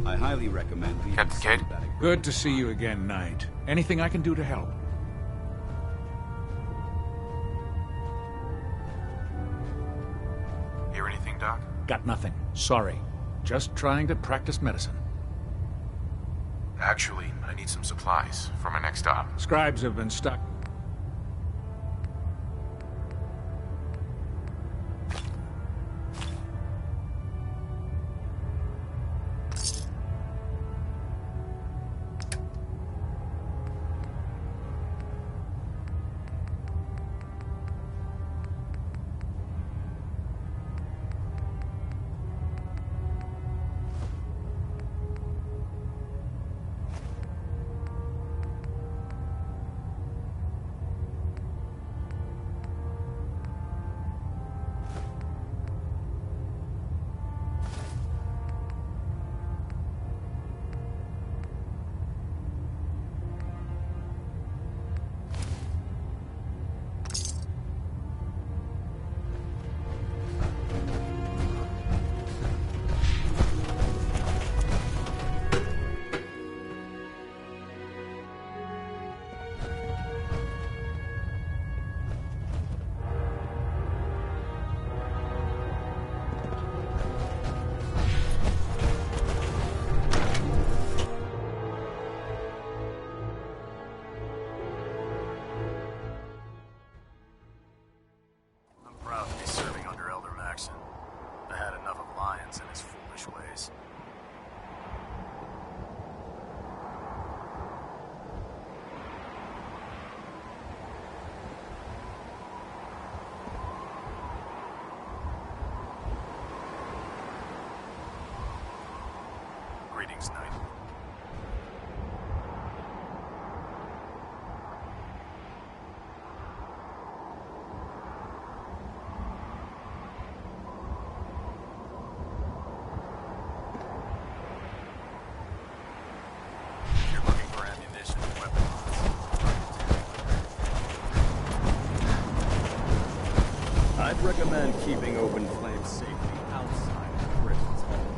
I highly recommend leaving. Captain Cade? Good to see you again, Knight. Anything I can do to help? Hear anything, Doc? Got nothing. Sorry. Just trying to practice medicine. Actually, I need some supplies for my next stop. Scribes have been stuck. Greetings, Knight. If you're looking for ammunition and weapons, I'd recommend keeping open flame safely outside of the prison's home.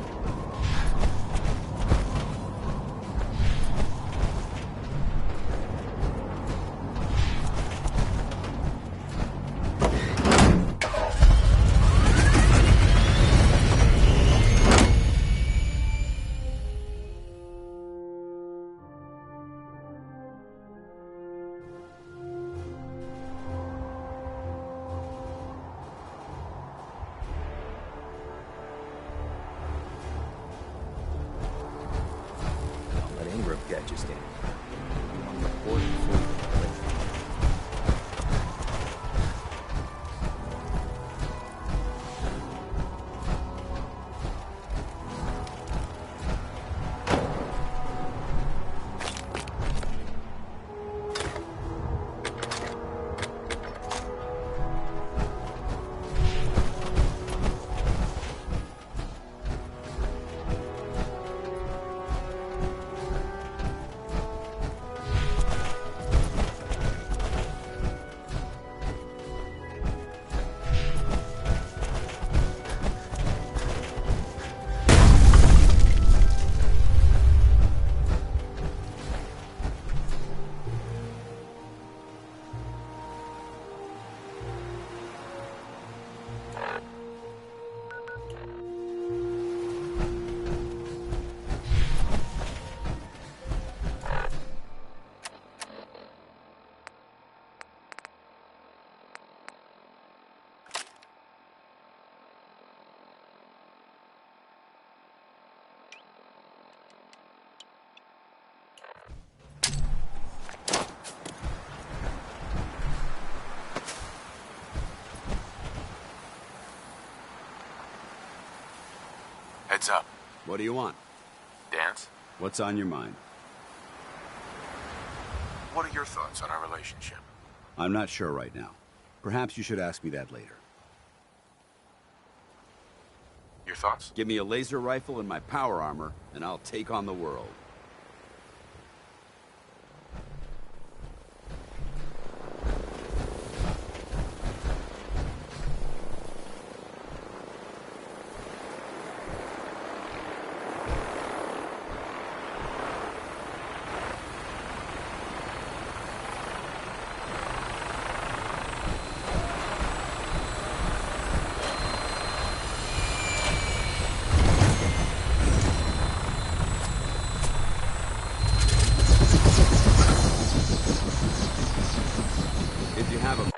Heads up. What do you want? Dance? What's on your mind? What are your thoughts on our relationship? I'm not sure right now. Perhaps you should ask me that later. Your thoughts? Give me a laser rifle and my power armor, and I'll take on the world. If you have a...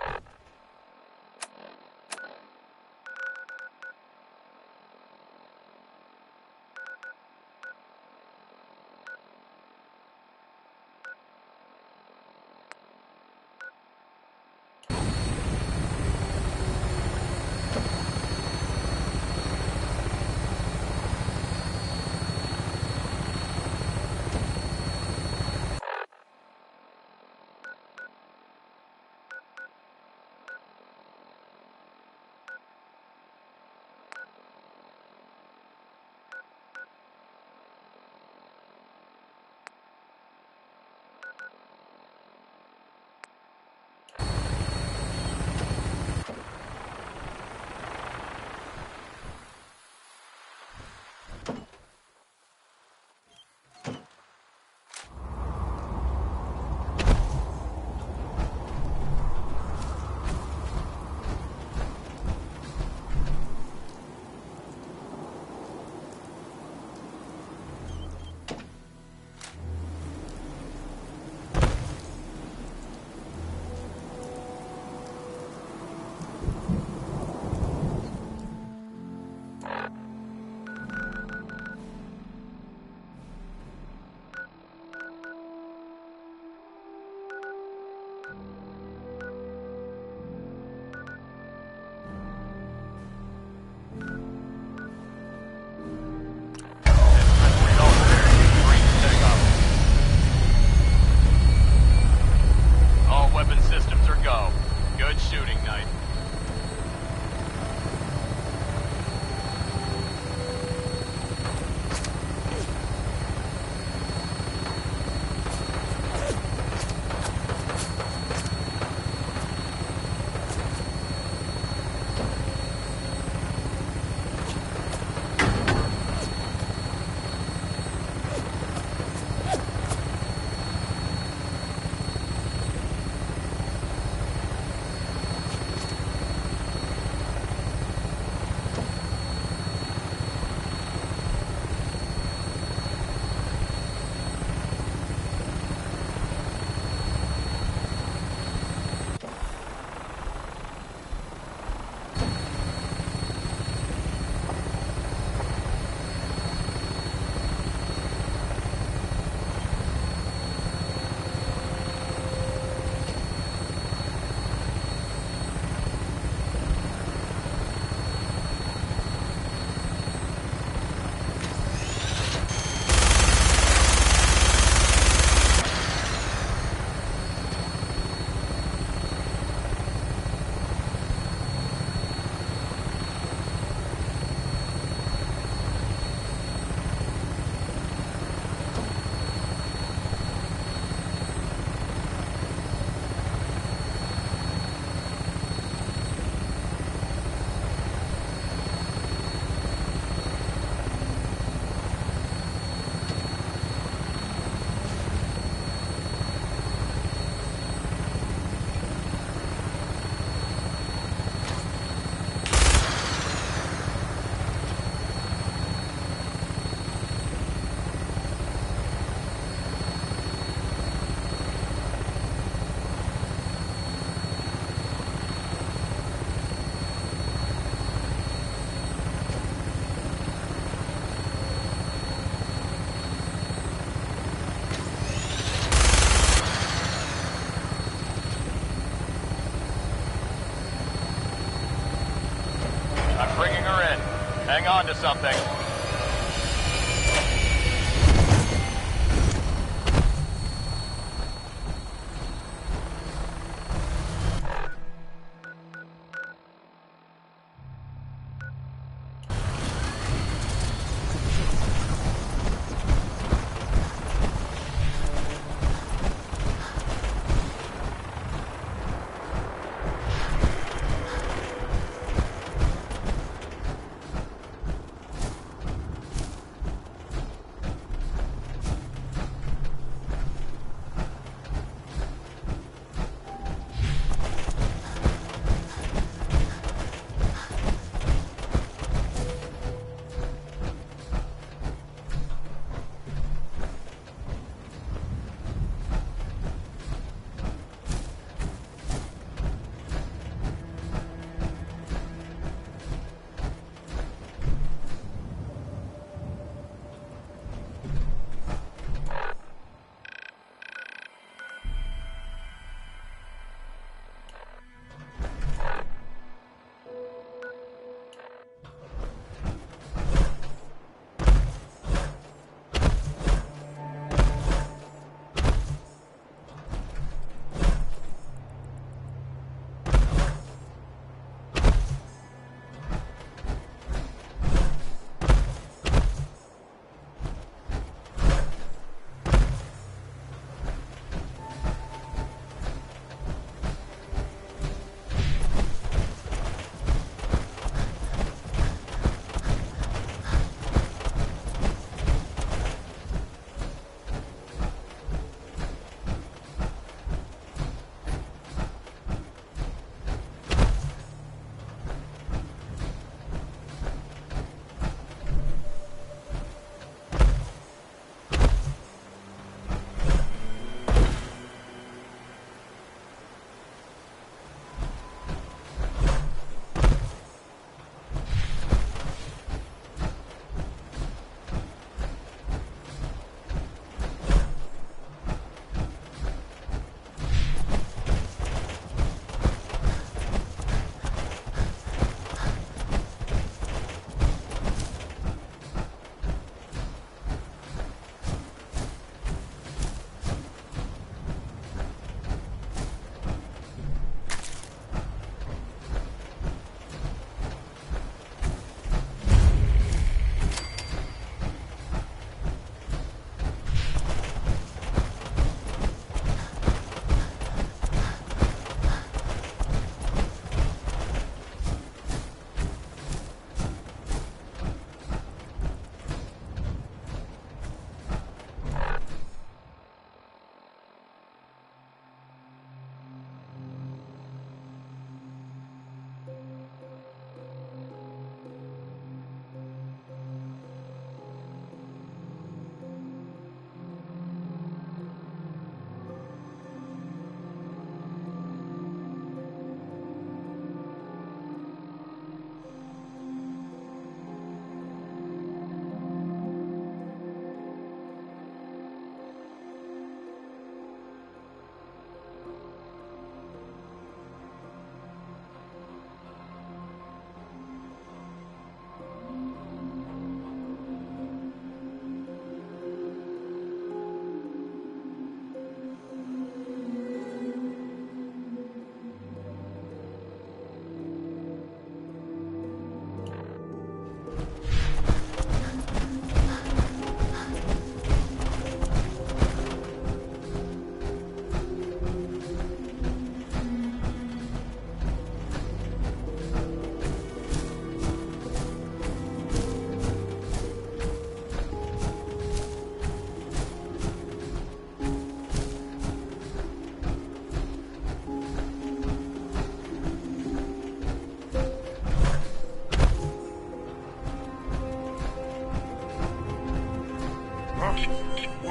Hang on to something.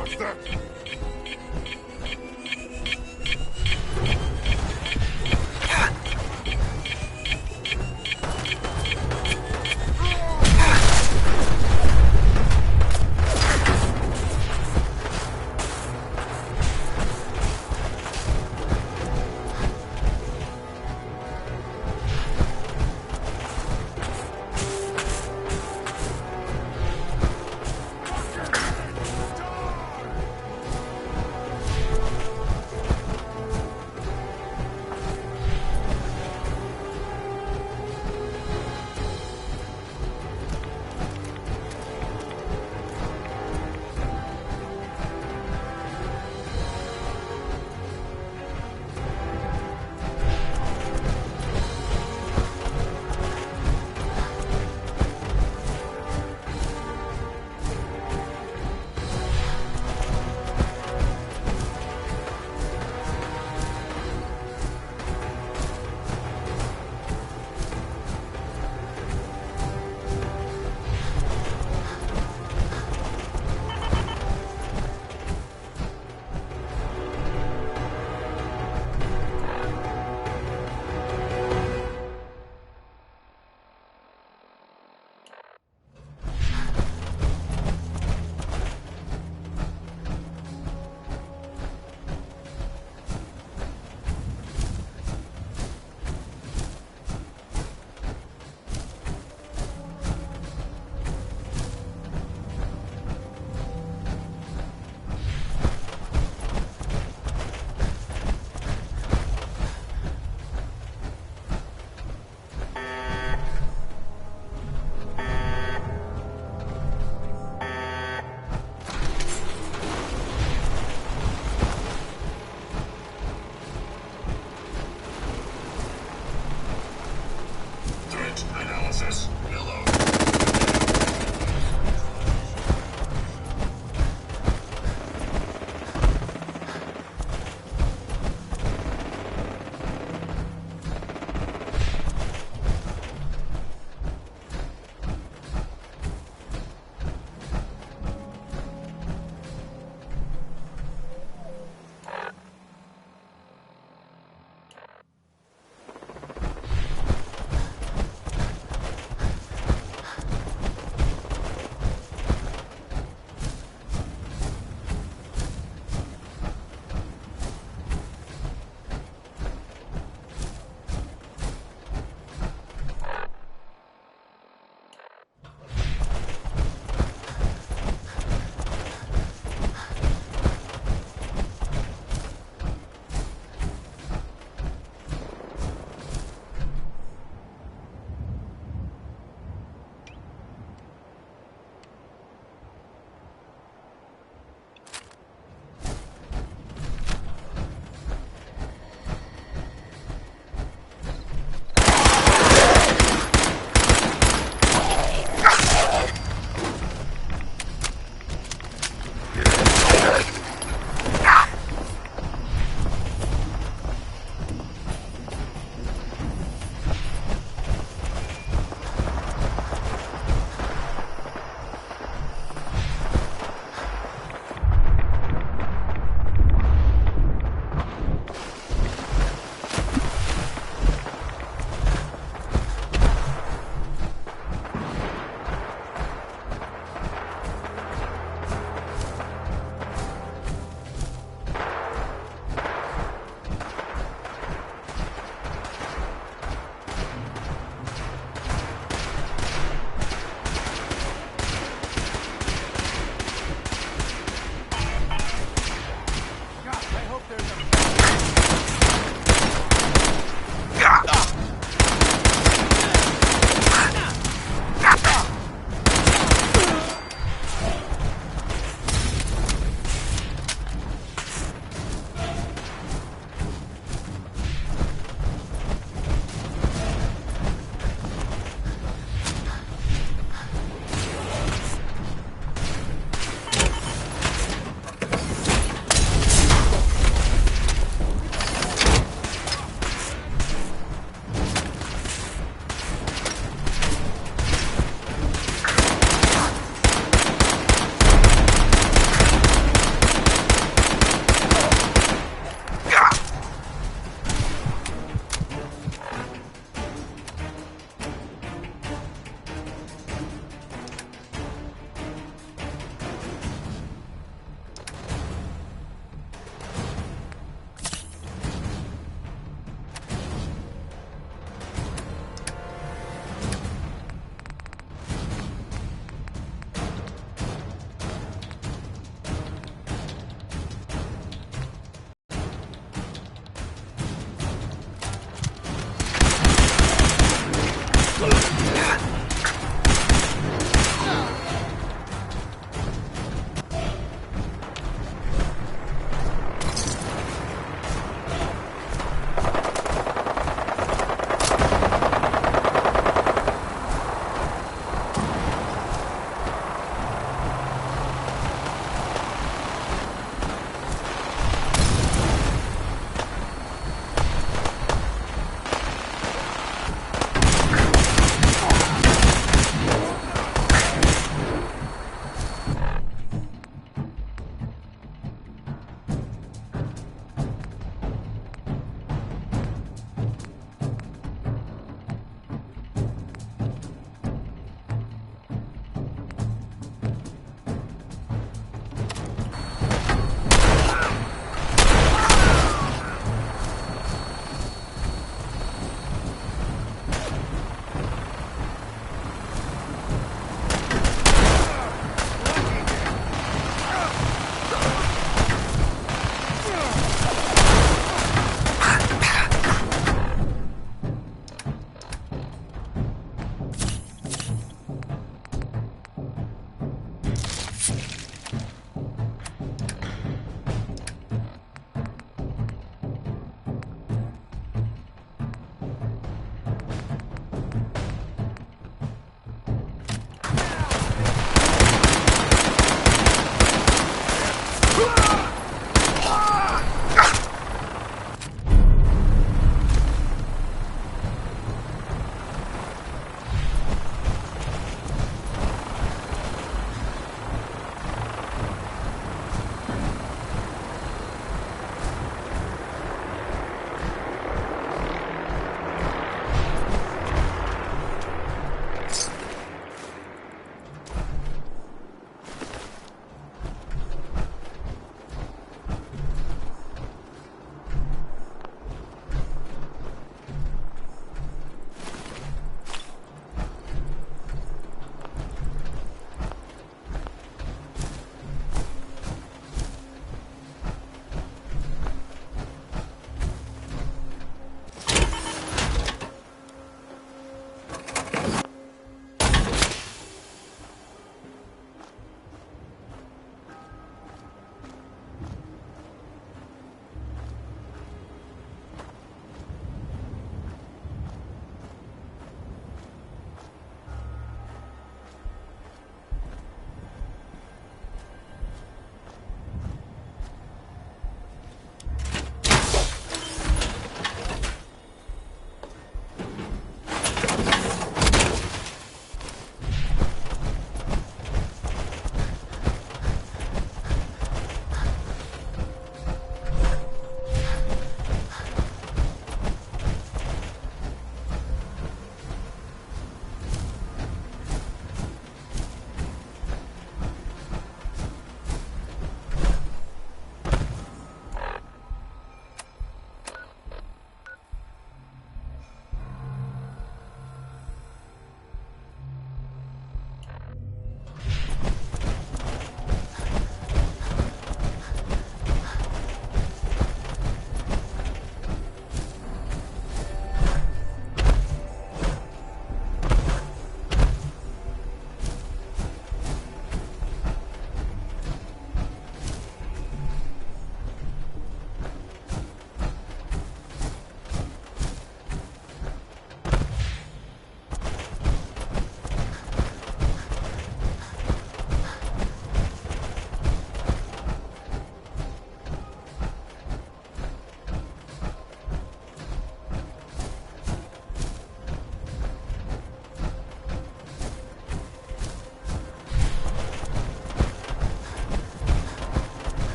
What's that?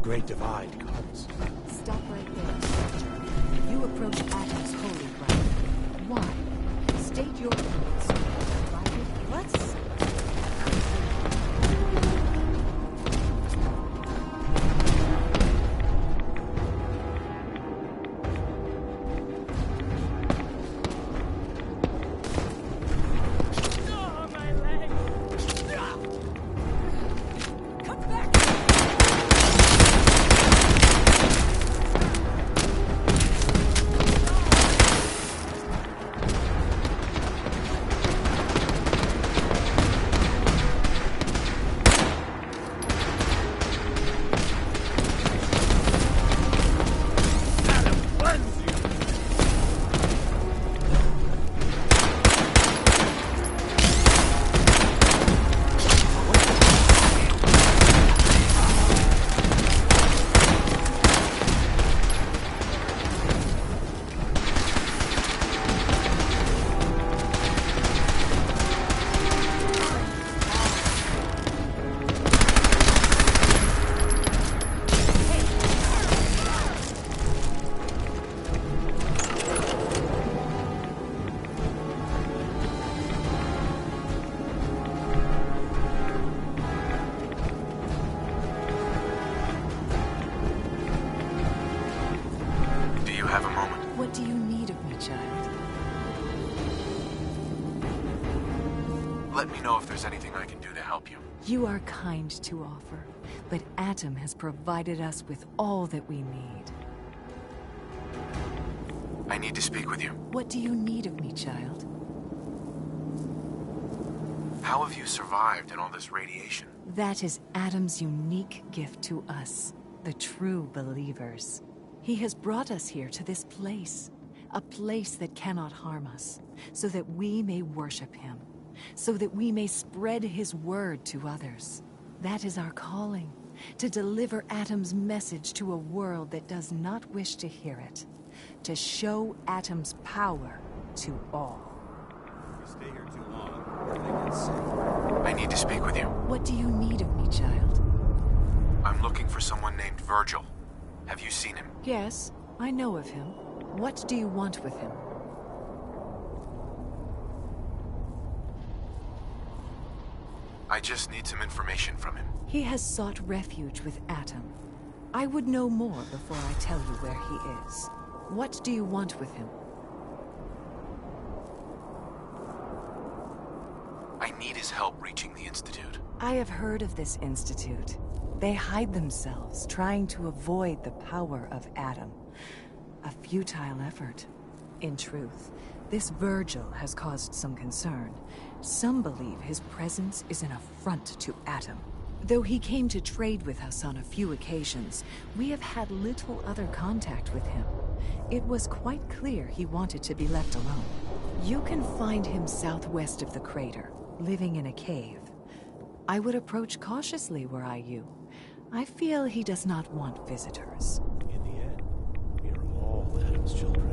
Great Divide comes. Stop right there. You approach Atom's holy ground. Why? State your purpose. Let's... What do you need of me, child? Let me know if there's anything I can do to help you. You are kind to offer, but Atom has provided us with all that we need. I need to speak with you. What do you need of me, child? How have you survived in all this radiation? That is Atom's unique gift to us, the true believers. He has brought us here to this place, a place that cannot harm us, so that we may worship him, so that we may spread his word to others. That is our calling, to deliver Atom's message to a world that does not wish to hear it, to show Atom's power to all. If you stay here too long, everything gets safe. I need to speak with you. What do you need of me, child? I'm looking for someone named Virgil. Have you seen him? Yes, I know of him. What do you want with him? I just need some information from him. He has sought refuge with Atom. I would know more before I tell you where he is. What do you want with him? I need his help reaching the Institute. I have heard of this Institute. They hide themselves, trying to avoid the power of Atom. A futile effort. In truth, this Virgil has caused some concern. Some believe his presence is an affront to Atom. Though he came to trade with us on a few occasions, we have had little other contact with him. It was quite clear he wanted to be left alone. You can find him southwest of the crater, living in a cave. I would approach cautiously were I you. I feel he does not want visitors. In the end, we are all Adam's children.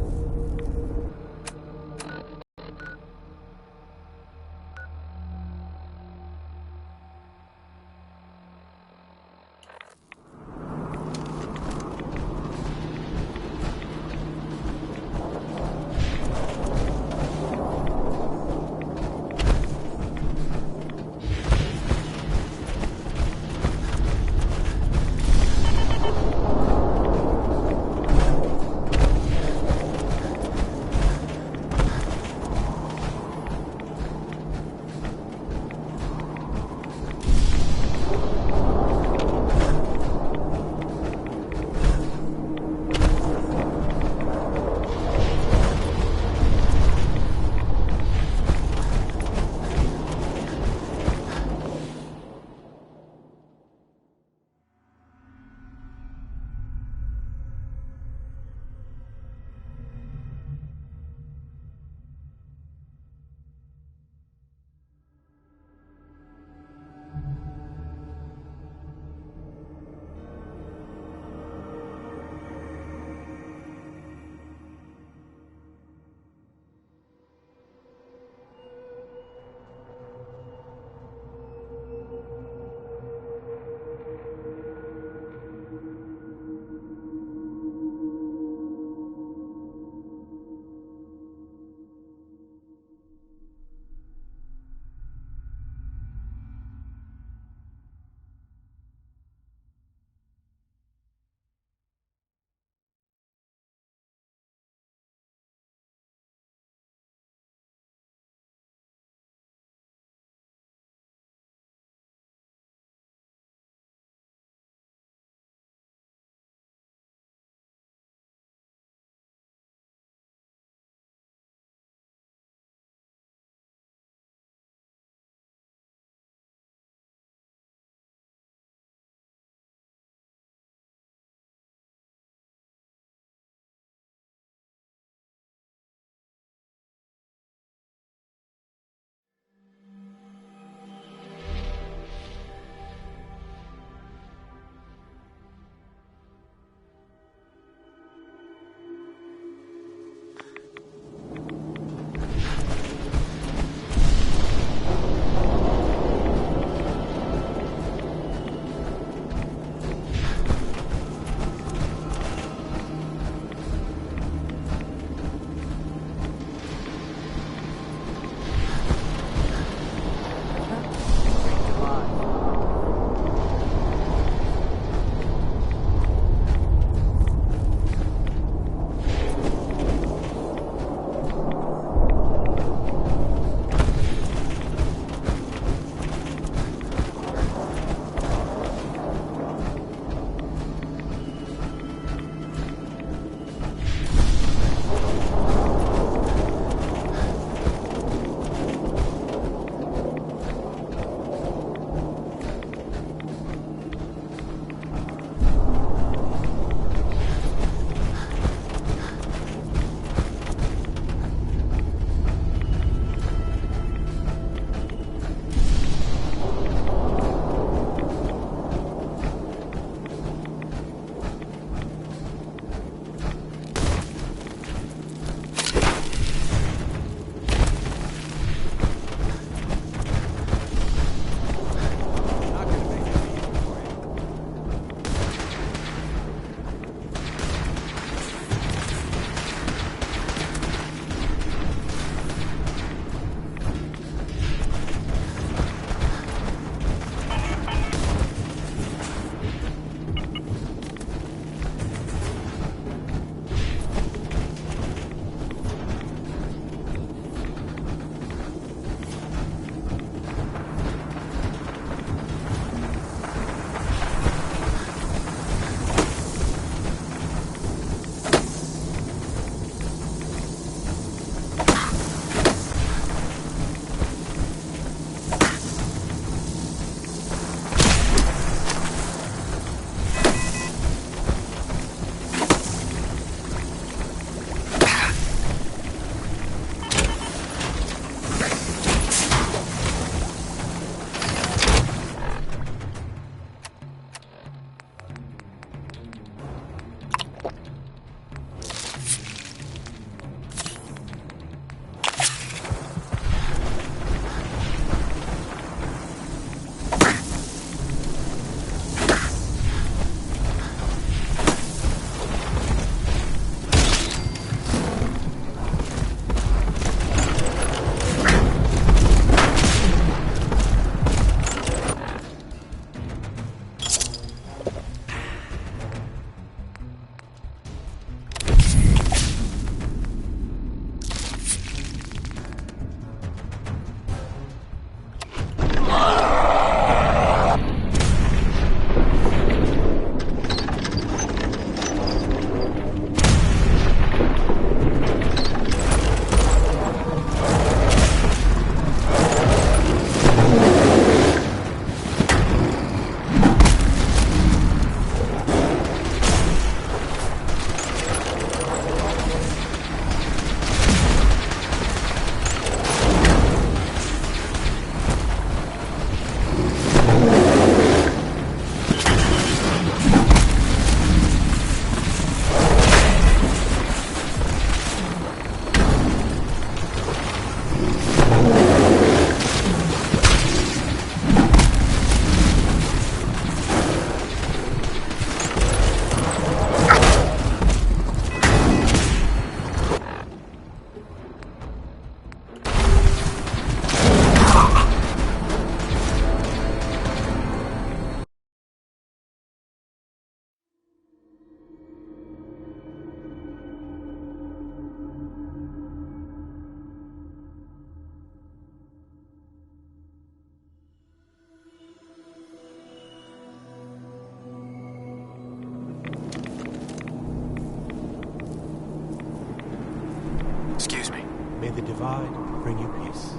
May the divide bring you peace.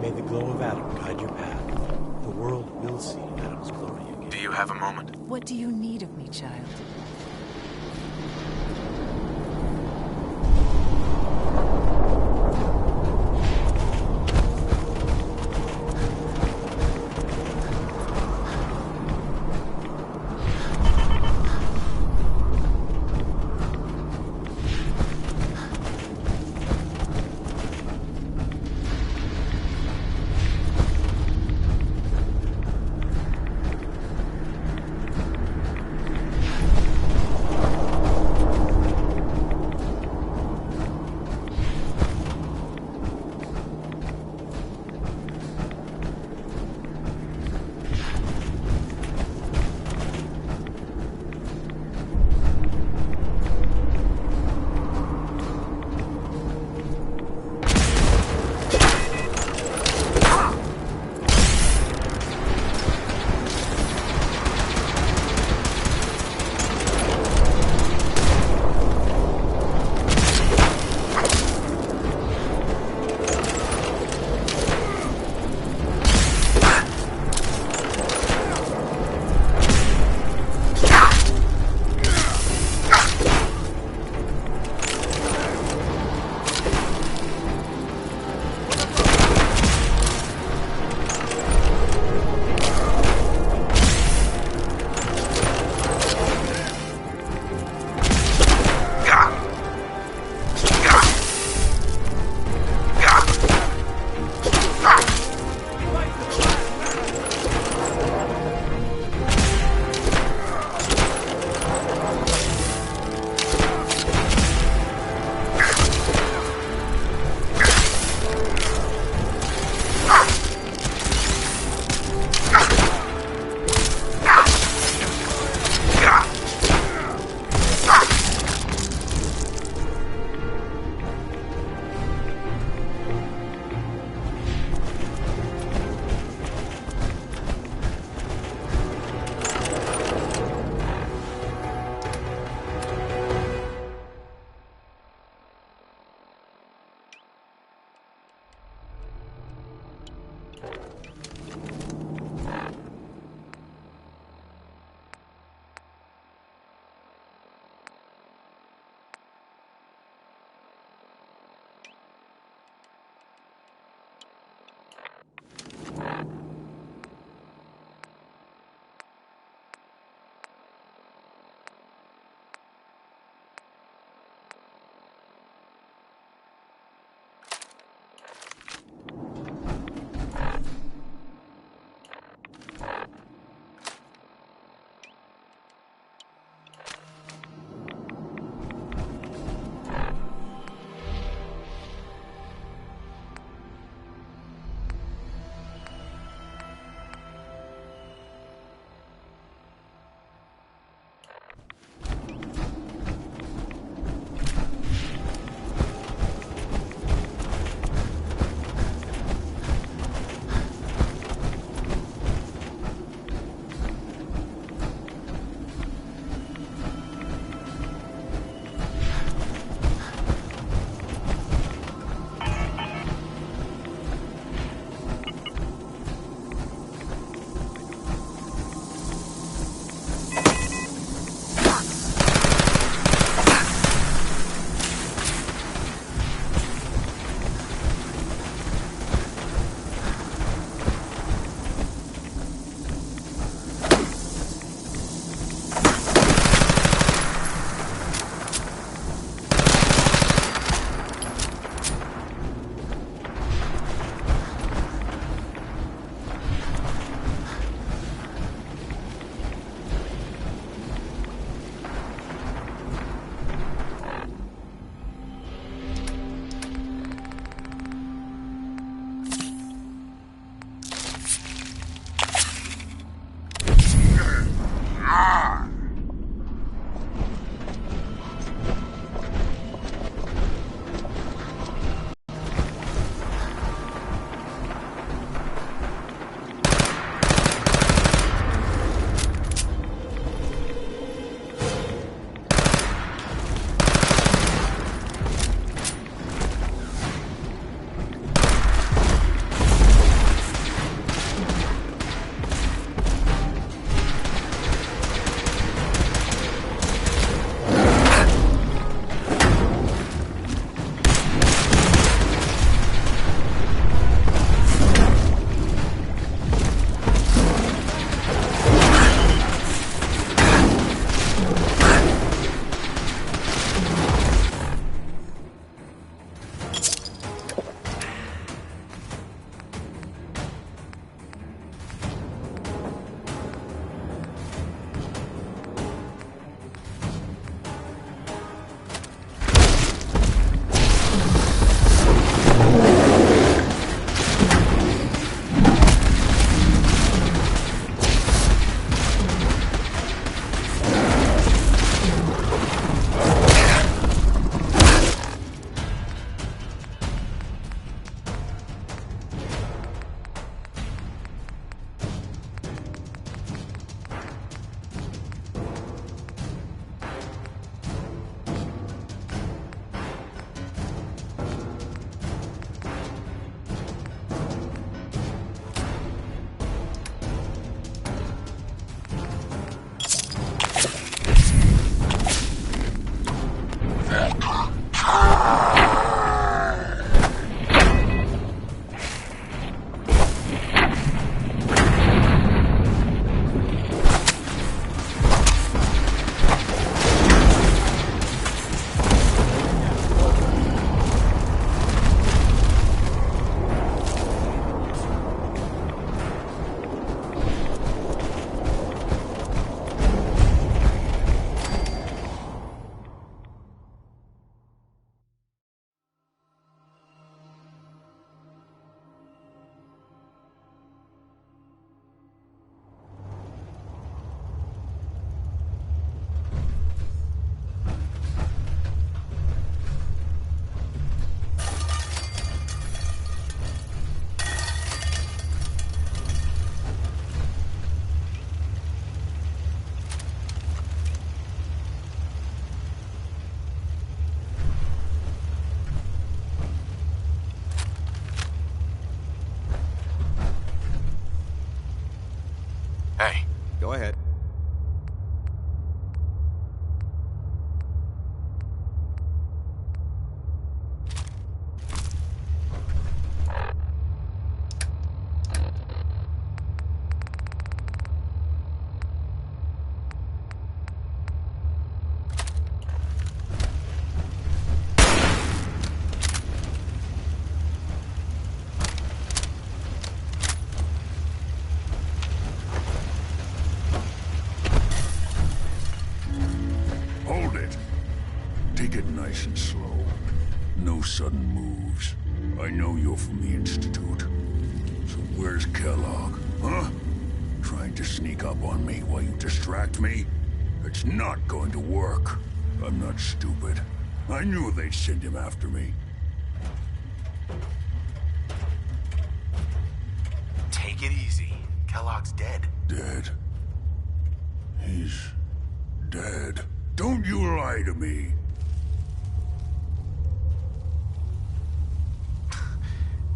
May the glow of Adam guide your path. The world will see Adam's glory again. Do you have a moment? What do you need of me, child? sudden moves. I know you're from the Institute. So where's Kellogg, huh? Trying to sneak up on me while you distract me? It's not going to work. I'm not stupid. I knew they'd send him after me. Take it easy. Kellogg's dead. Dead? He's dead. Don't you lie to me.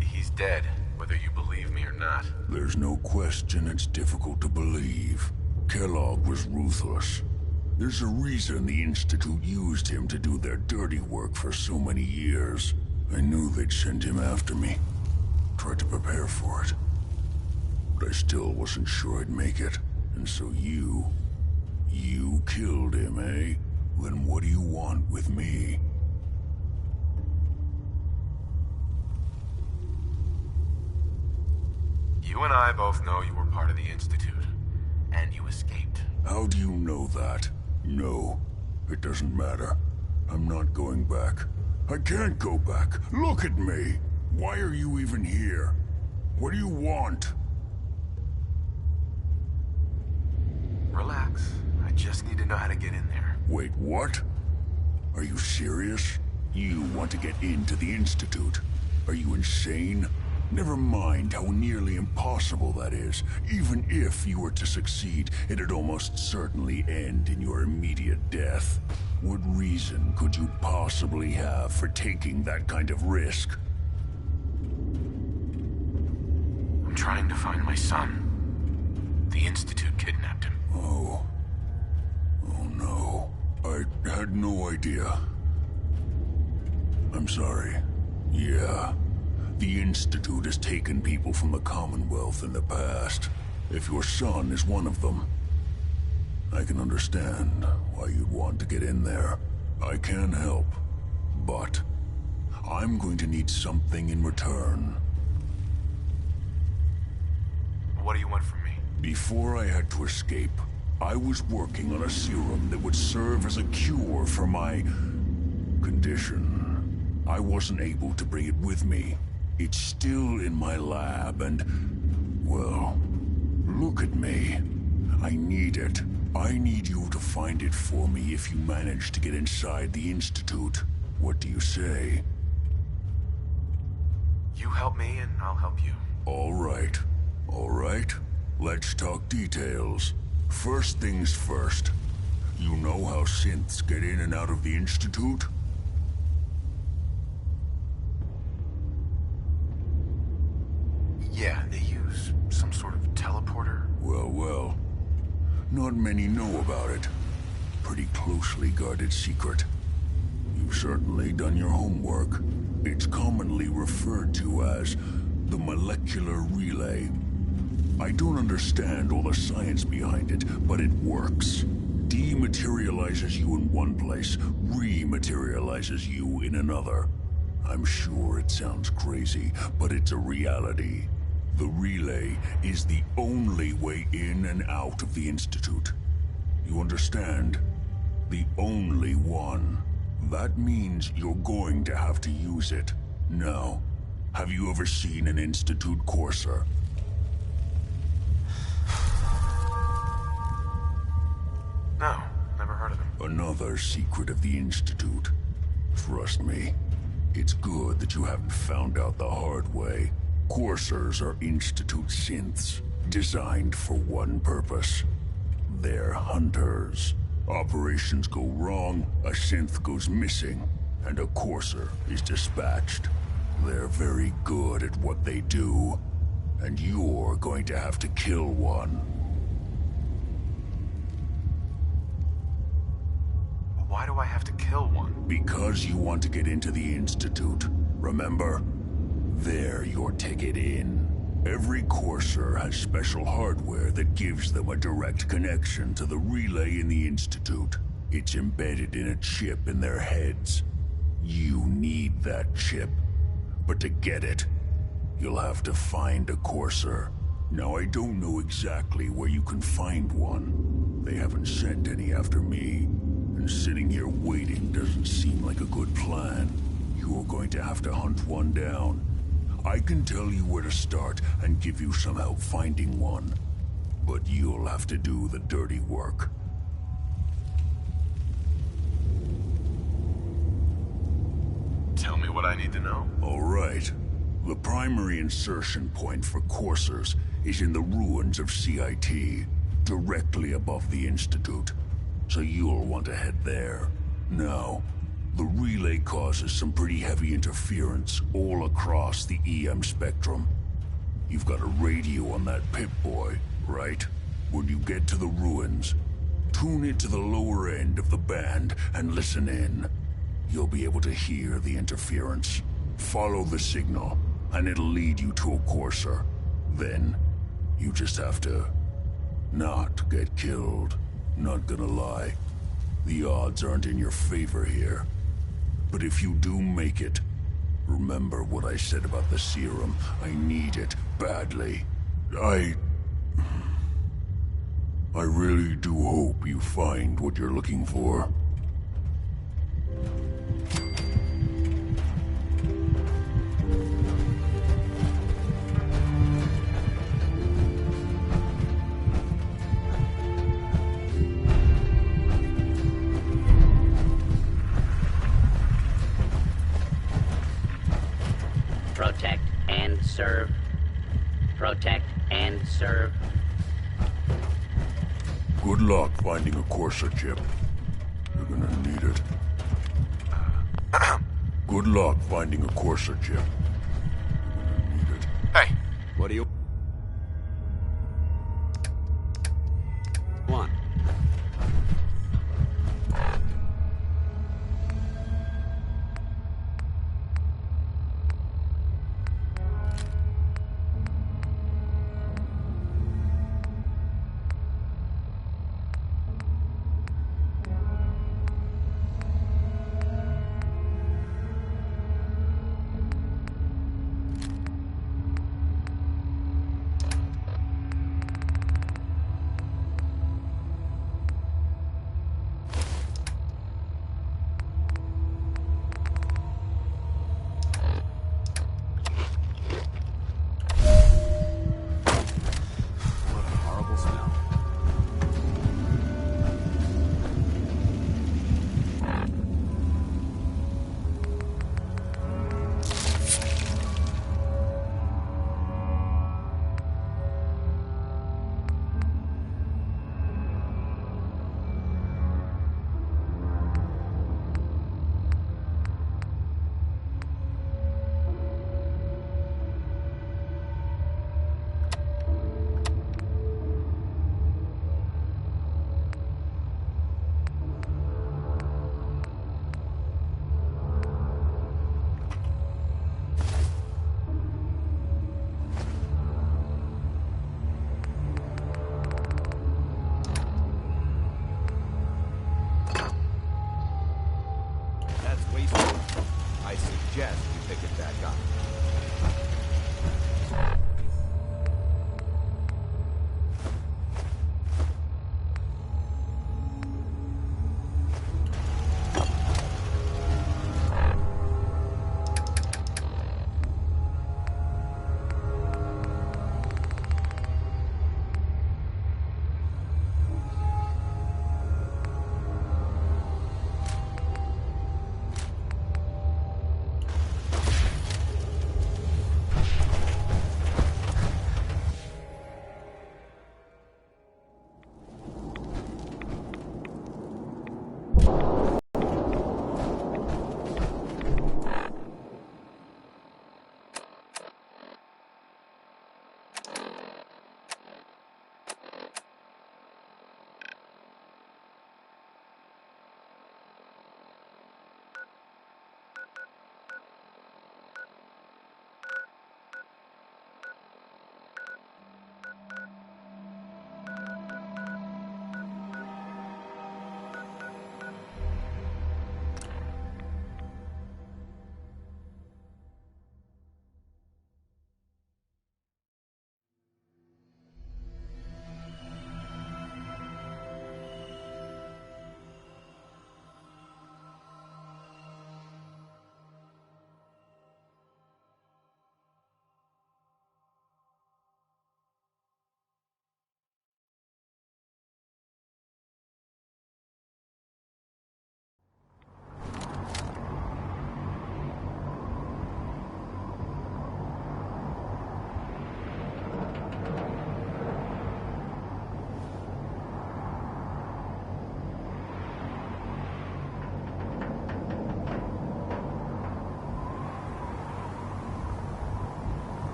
He's dead, whether you believe me or not. There's no question it's difficult to believe. Kellogg was ruthless. There's a reason the Institute used him to do their dirty work for so many years. I knew they'd send him after me. Tried to prepare for it. But I still wasn't sure I'd make it. And so you killed him, eh? Then what do you want with me? You and I both know you were part of the Institute. And you escaped. How do you know that? No, it doesn't matter. I'm not going back. I can't go back. Look at me! Why are you even here? What do you want? Relax. I just need to know how to get in there. Wait, what? Are you serious? You want to get into the Institute? Are you insane? Never mind how nearly impossible that is. Even if you were to succeed, it'd almost certainly end in your immediate death. What reason could you possibly have for taking that kind of risk? I'm trying to find my son. The Institute kidnapped him. Oh. Oh no. I had no idea. I'm sorry. Yeah. The Institute has taken people from the Commonwealth in the past. If your son is one of them, I can understand why you'd want to get in there. I can help, but I'm going to need something in return. What do you want from me? Before I had to escape, I was working on a serum that would serve as a cure for my condition. I wasn't able to bring it with me. It's still in my lab and, well, look at me. I need it. I need you to find it for me if you manage to get inside the Institute. What do you say? You help me and I'll help you. All right. All right. Let's talk details. First things first. You know how synths get in and out of the Institute? Yeah, they use some sort of teleporter. Well. Not many know about it. Pretty closely guarded secret. You've certainly done your homework. It's commonly referred to as the molecular relay. I don't understand all the science behind it, but it works. Dematerializes you in one place, rematerializes you in another. I'm sure it sounds crazy, but it's a reality. The relay is the only way in and out of the Institute. You understand? The only one. That means you're going to have to use it. Now, have you ever seen an Institute courser? No, never heard of him. Another secret of the Institute. Trust me, it's good that you haven't found out the hard way. Coursers are Institute synths, designed for one purpose. They're hunters. Operations go wrong, a synth goes missing, and a courser is dispatched. They're very good at what they do, and you're going to have to kill one. Why do I have to kill one? Because you want to get into the Institute, remember? They're your ticket in. Every courser has special hardware that gives them a direct connection to the relay in the Institute. It's embedded in a chip in their heads. You need that chip. But to get it, you'll have to find a courser. Now, I don't know exactly where you can find one. They haven't sent any after me. And sitting here waiting doesn't seem like a good plan. You you're going to have to hunt one down. I can tell you where to start and give you some help finding one. But you'll have to do the dirty work. Tell me what I need to know. All right. The primary insertion point for coursers is in the ruins of CIT, directly above the Institute. So you'll want to head there. Now, the relay causes some pretty heavy interference all across the EM spectrum. You've got a radio on that Pip-Boy, right? When you get to the ruins, tune it to the lower end of the band and listen in. You'll be able to hear the interference. Follow the signal, and it'll lead you to a courser. Then, you just have to not get killed. Not gonna lie, the odds aren't in your favor here. But if you do make it, remember what I said about the serum. I need it badly. I really do hope you find what you're looking for. Protect and serve. Protect and serve. Good luck finding a courser chip. You're gonna need it. Good luck finding a courser chip. You're gonna need it. Hey, What do you want? I suggest you pick it back up.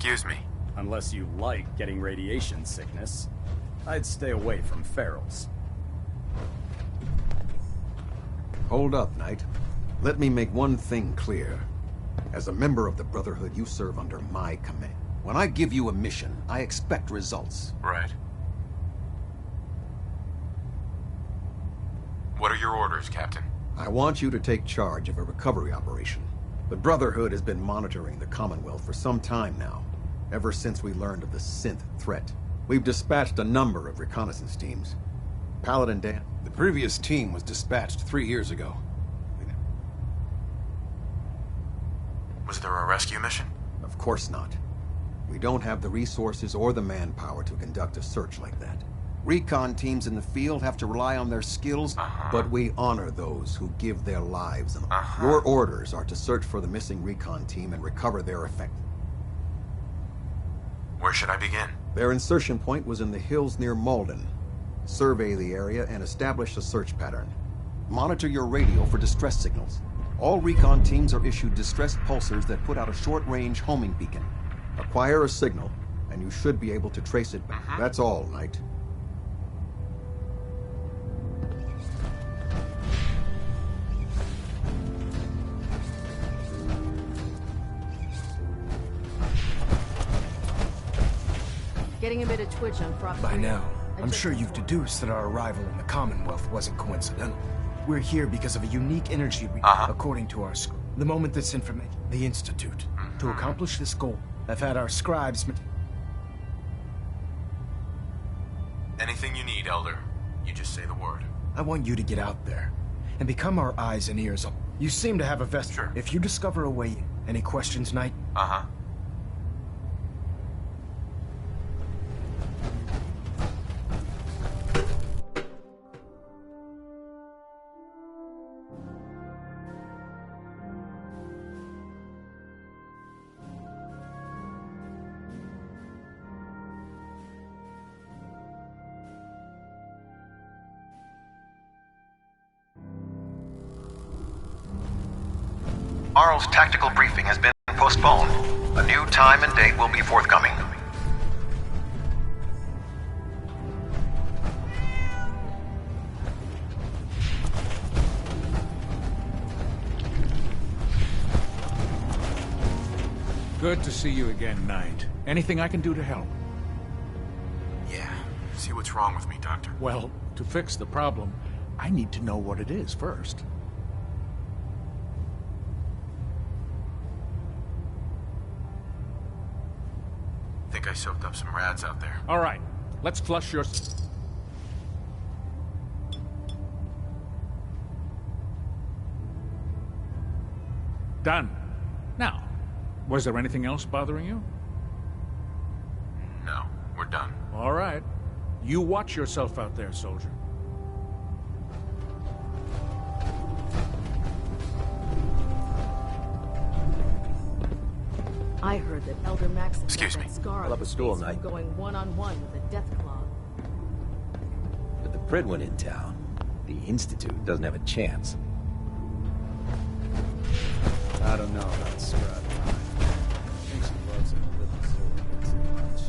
Excuse me. Unless you like getting radiation sickness, I'd stay away from ferals. Hold up, Knight. Let me make one thing clear. As a member of the Brotherhood, you serve under my command. When I give you a mission, I expect results. Right. What are your orders, Captain? I want you to take charge of a recovery operation. The Brotherhood has been monitoring the Commonwealth for some time now, ever since we learned of the synth threat. We've dispatched a number of reconnaissance teams. Paladin Dan. The previous team was dispatched 3 years ago. Was there a rescue mission? Of course not. We don't have the resources or the manpower to conduct a search like that. Recon teams in the field have to rely on their skills, but we honor those who give their lives. Your orders are to search for the missing recon team and recover their effect. Where should I begin? Their insertion point was in the hills near Malden. Survey the area and establish a search pattern. Monitor your radio for distress signals. All recon teams are issued distress pulsars that put out a short-range homing beacon. Acquire a signal, and you should be able to trace it back. That's all, Knight. Getting a bit of twitch on Frog. By now, I'm sure you've deduced that our arrival in the Commonwealth wasn't coincidental. We're here because of a unique energy according to our scribe. The moment this information, the Institute. To accomplish this goal, I've had our scribes... Anything you need, Elder. You just say the word. I want you to get out there and become our eyes and ears. You seem to have a vest. Sure. If you discover a way in, any questions, Knight? Arl's tactical briefing has been postponed. A new time and date will be forthcoming. Good to see you again, Knight. Anything I can do to help? Yeah. See what's wrong with me, Doctor. Well, to fix the problem, I need to know what it is first. I soaked up some rads out there. All right, let's flush your... Done. Now, was there anything else bothering you? No, we're done. All right. You watch yourself out there, soldier. I heard that Elder Max Excuse me. Pull up a stool, Knight. Going one-on-one with a death claw. With the Pridwin in town, the Institute doesn't have a chance. I don't know about Scrub. Thinks he loves it a little too much.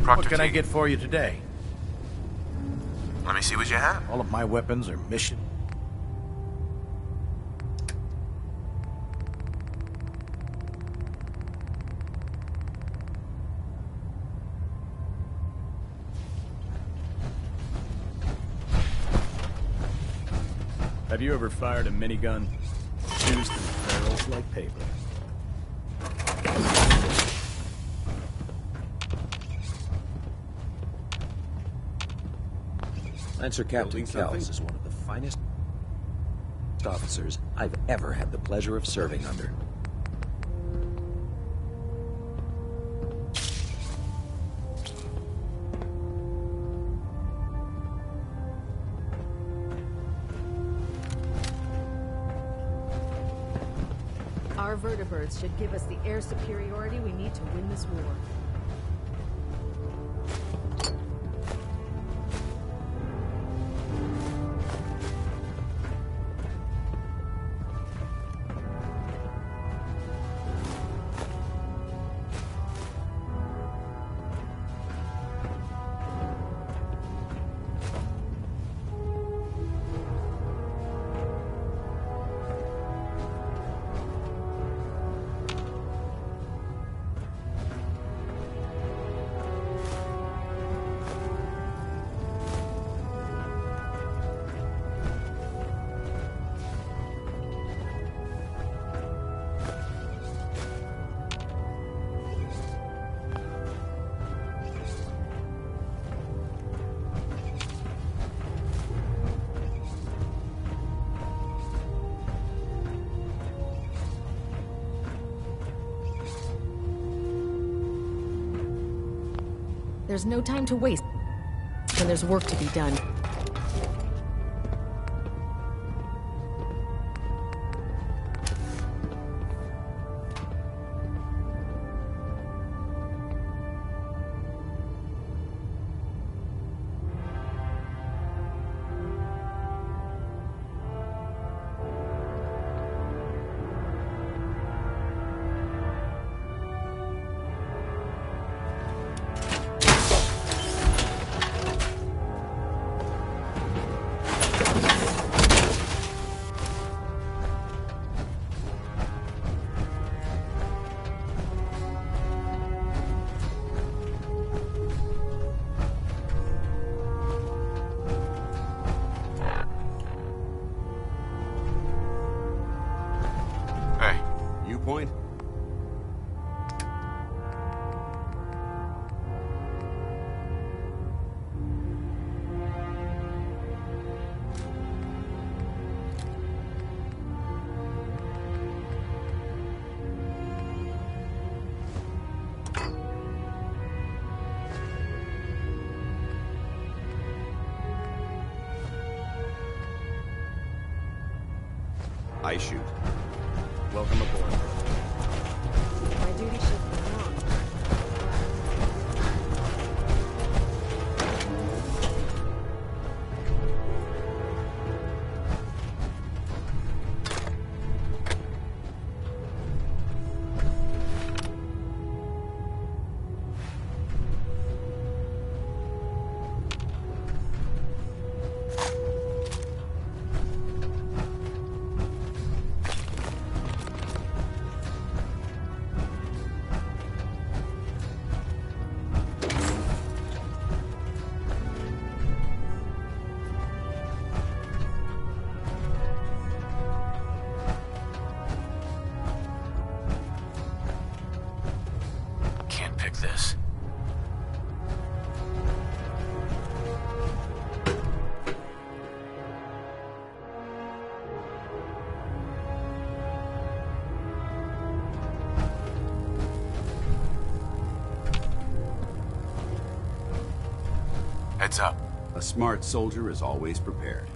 What can I get for you today? Let me see what you have. All of my weapons are mission. Have you ever fired a minigun? Used in barrels like paper. Lancer Captain Kells is one of the finest officers I've ever had the pleasure of serving under. Our vertibirds should give us the air superiority we need to win this war. There's no time to waste, and there's work to be done. Point? I shoot. Welcome aboard. My duty should be on. This. Heads up. A smart soldier is always prepared.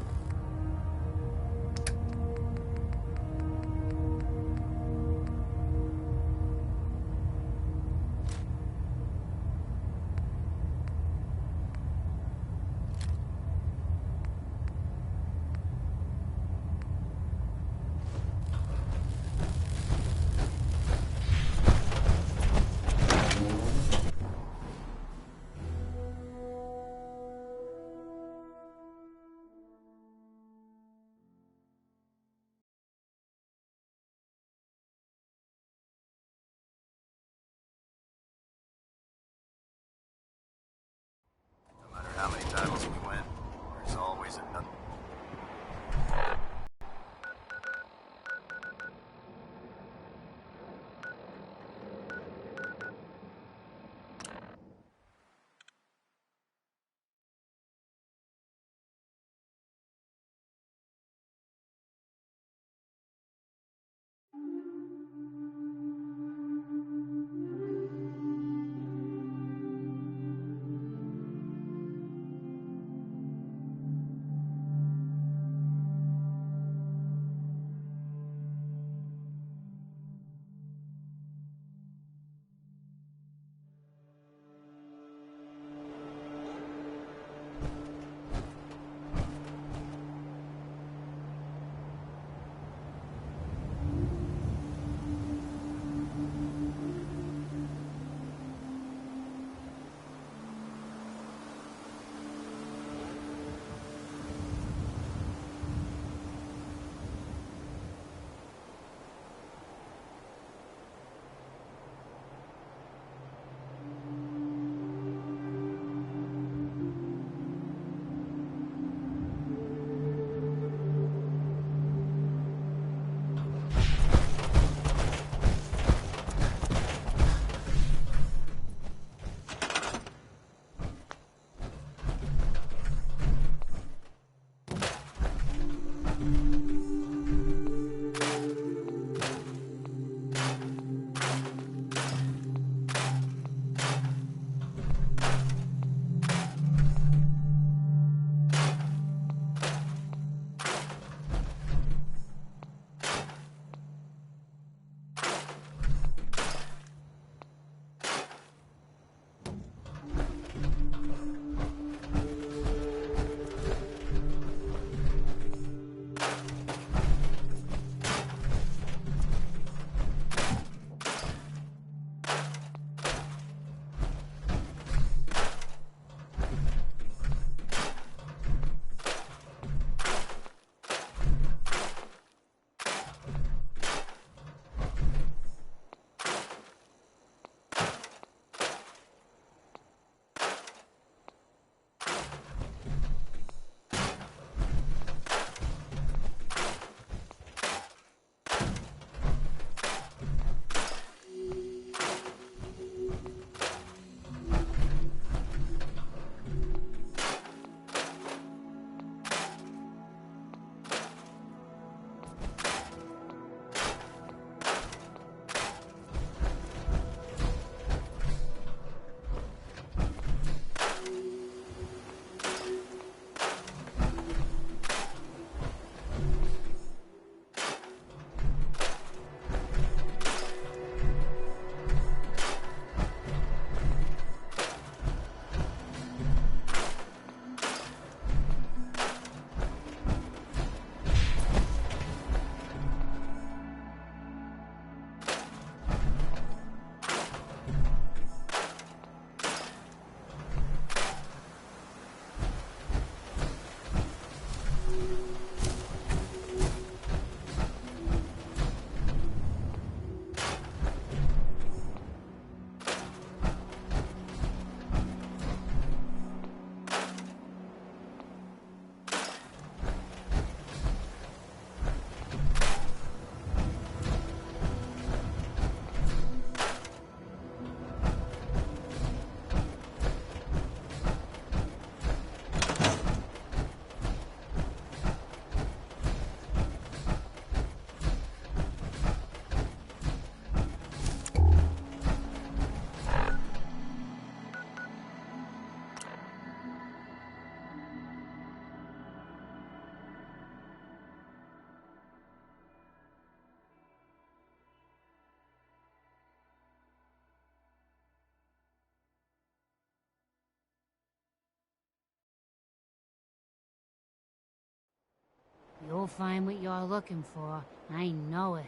You'll find what you're looking for. I know it.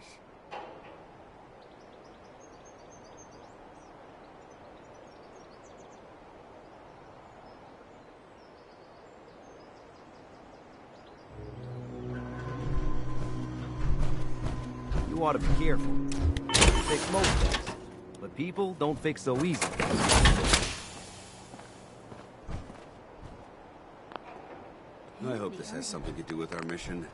You ought to be careful. You fix most things, but people don't fix so easy. I hope this has something to do with our mission.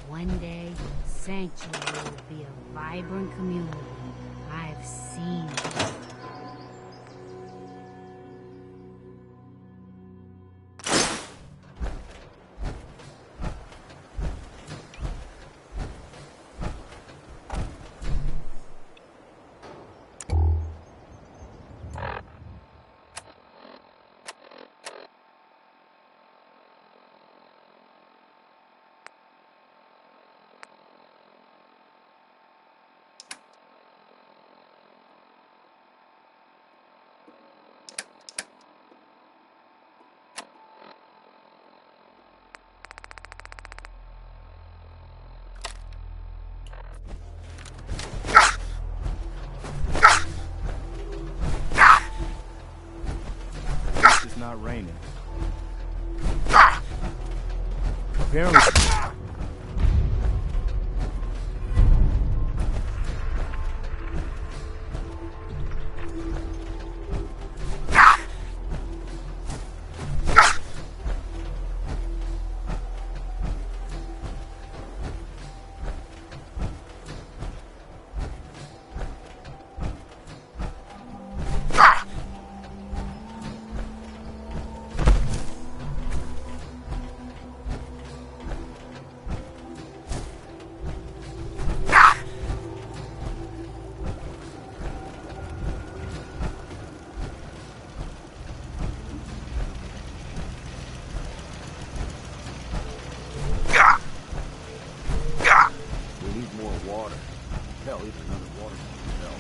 One day, Sanctuary will be a vibrant community. I've seen it. It's not raining. Apparently. We need more water. Hell, even another water will help.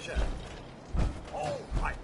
pleasure. All right.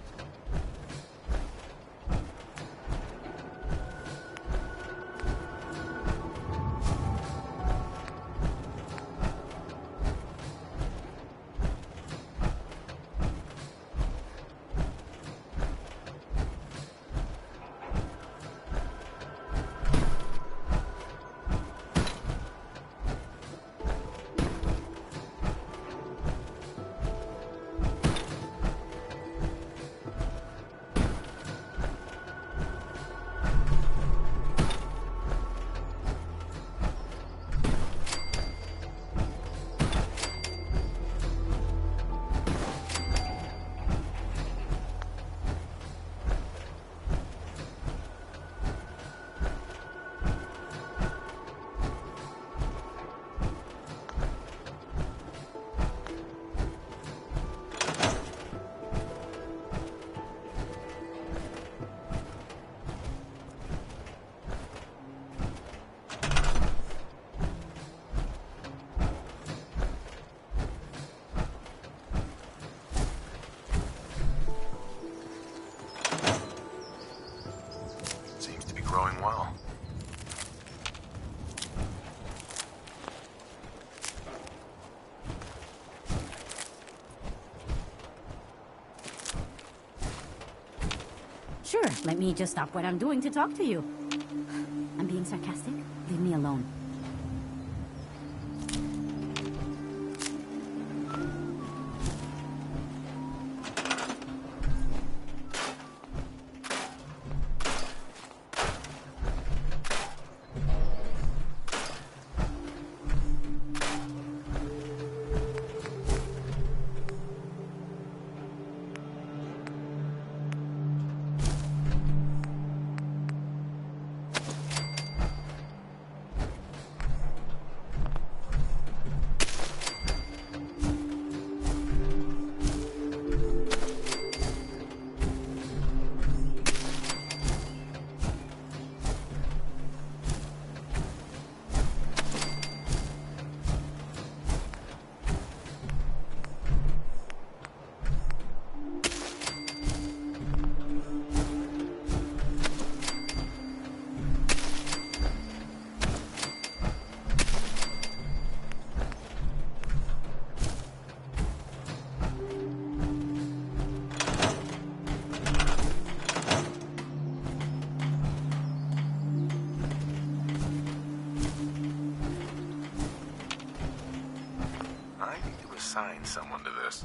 Growing well. Sure, let me just stop what I'm doing to talk to you. I'm being sarcastic. Leave me alone. Assign someone to this.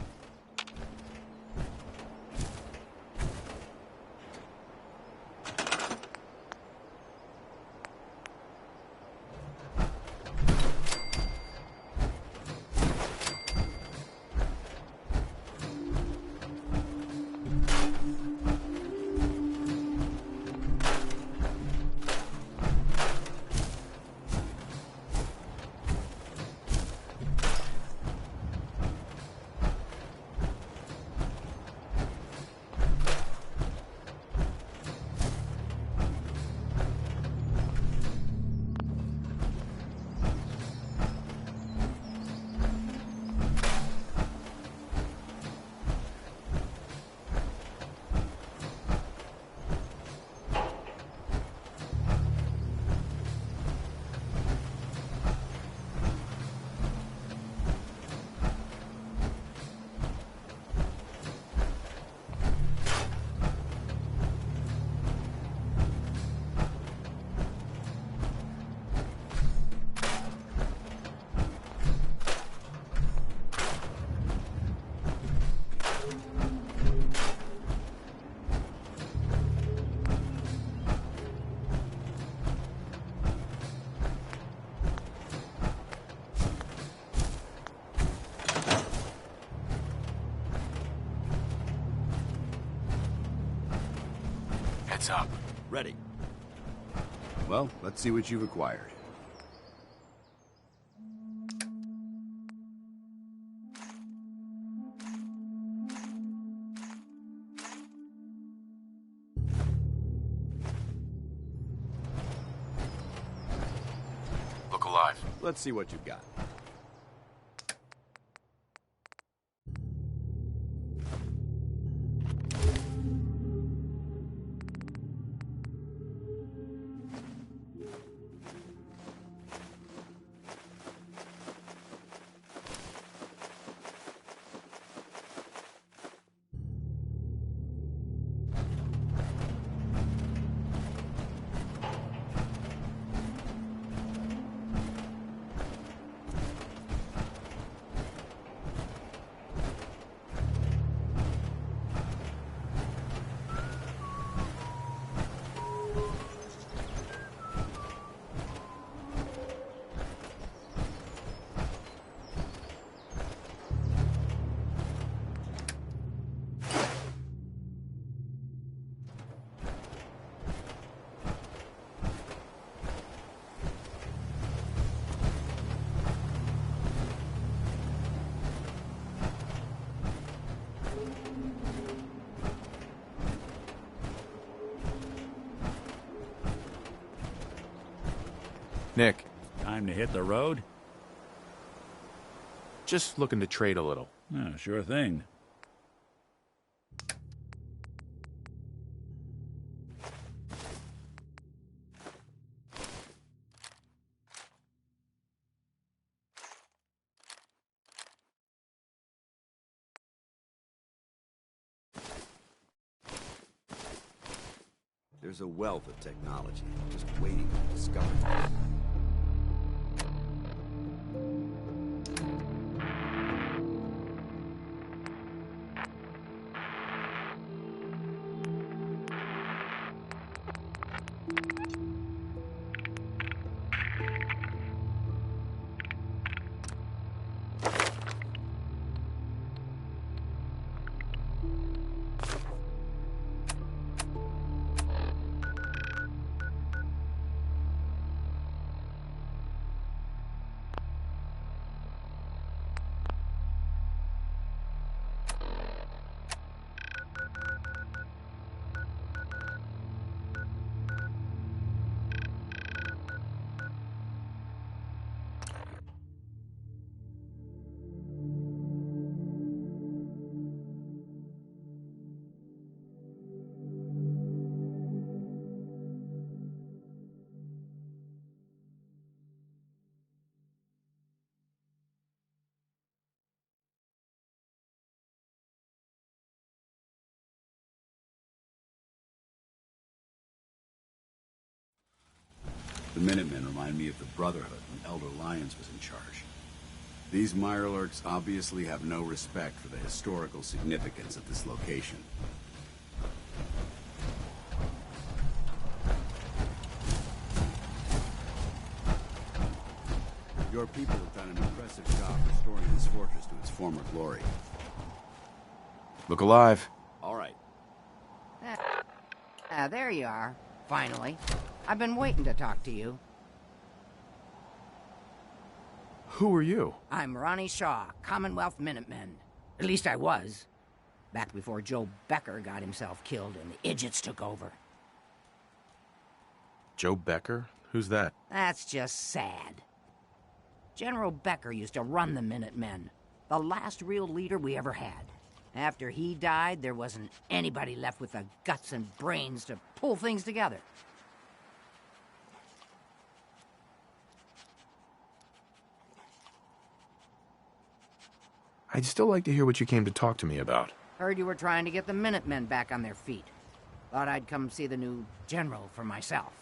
Heads up. Ready. Well, let's see what you've acquired. Look alive. Let's see what you've got. Nick. Time to hit the road? Just looking to trade a little. Oh, sure thing. There's a wealth of technology just waiting to be discovered. The Minutemen remind me of the Brotherhood when Elder Lyons was in charge. These Mirelurks obviously have no respect for the historical significance of this location. Your people have done an impressive job restoring this fortress to its former glory. Look alive. All right. There you are. Finally. I've been waiting to talk to you. Who are you? I'm Ronnie Shaw, Commonwealth Minutemen. At least I was. Back before Joe Becker got himself killed and the idiots took over. Joe Becker? Who's that? That's just sad. General Becker used to run the Minutemen. The last real leader we ever had. After he died, there wasn't anybody left with the guts and brains to pull things together. I'd still like to hear what you came to talk to me about. Heard you were trying to get the Minutemen back on their feet. Thought I'd come see the new general for myself.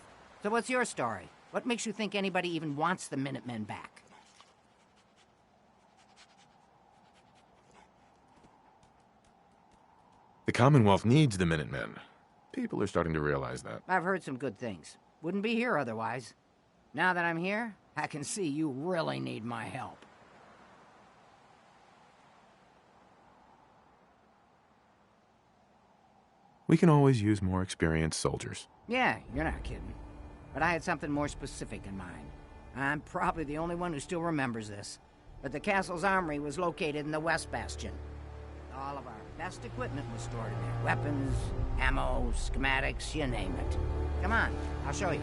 So what's your story? What makes you think anybody even wants the Minutemen back? The Commonwealth needs the Minutemen. People are starting to realize that. I've heard some good things. Wouldn't be here otherwise. Now that I'm here, I can see you really need my help. We can always use more experienced soldiers. Yeah, you're not kidding. But I had something more specific in mind. I'm probably the only one who still remembers this. But the castle's armory was located in the West Bastion. All of our best equipment was stored in there. Weapons, ammo, schematics, you name it. Come on, I'll show you.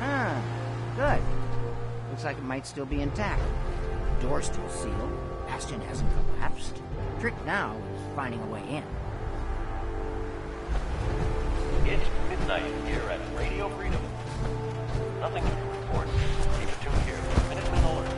Ah, good. Looks like it might still be intact. The door's still sealed. Bastion hasn't collapsed. The trick now is finding a way in. It's midnight here at Radio Freedom. Nothing to report. Keep it tuned here for Minutemen alerts.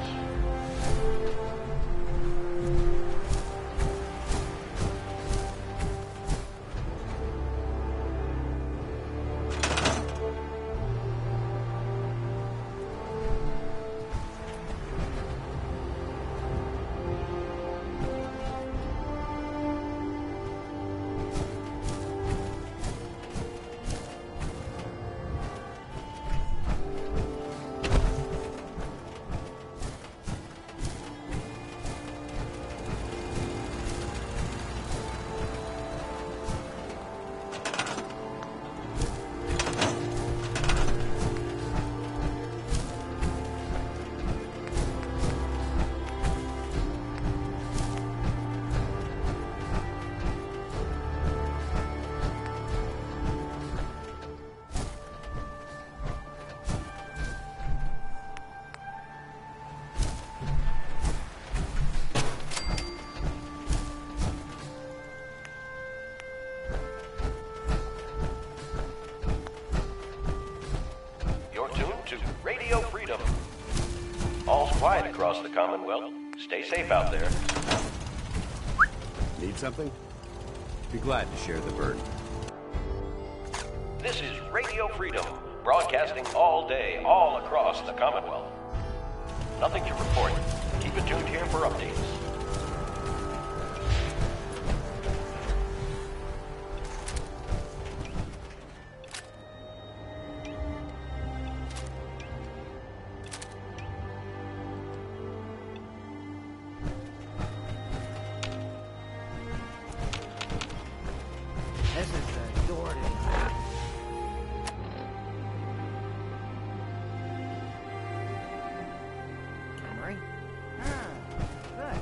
Commonwealth. Stay safe out there. Need something? Be glad to share the burden. This is Radio Freedom, broadcasting all day, all across the Commonwealth. Nothing to report. Keep it tuned here for updates. This is the door to the armory. Ah, good.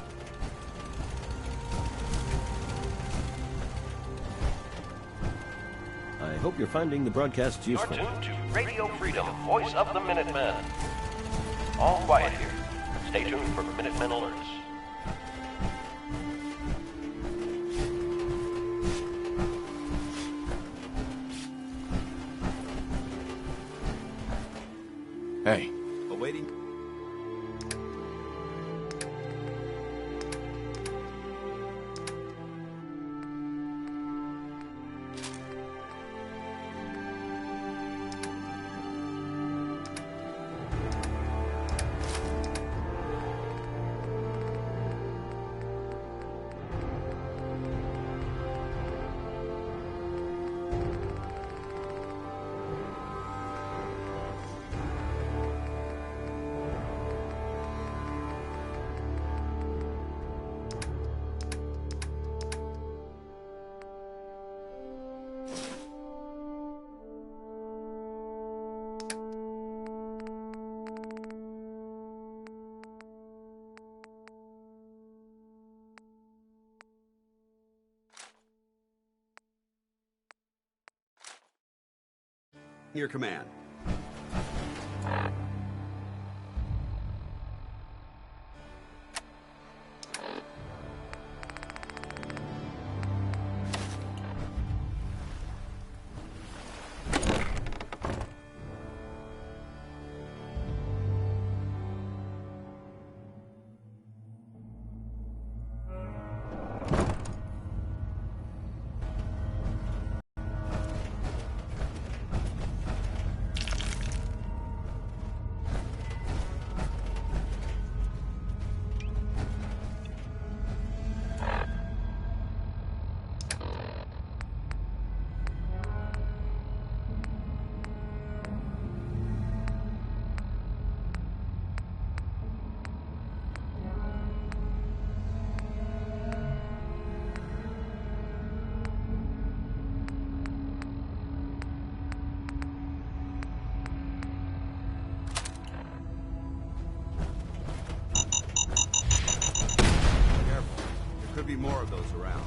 I hope you're finding the broadcast You're useful. tuned to Radio Freedom, voice of the Minutemen. All quiet here. Stay tuned for Minutemen alerts. Hey. Awaiting. Your command. Could be more of those around.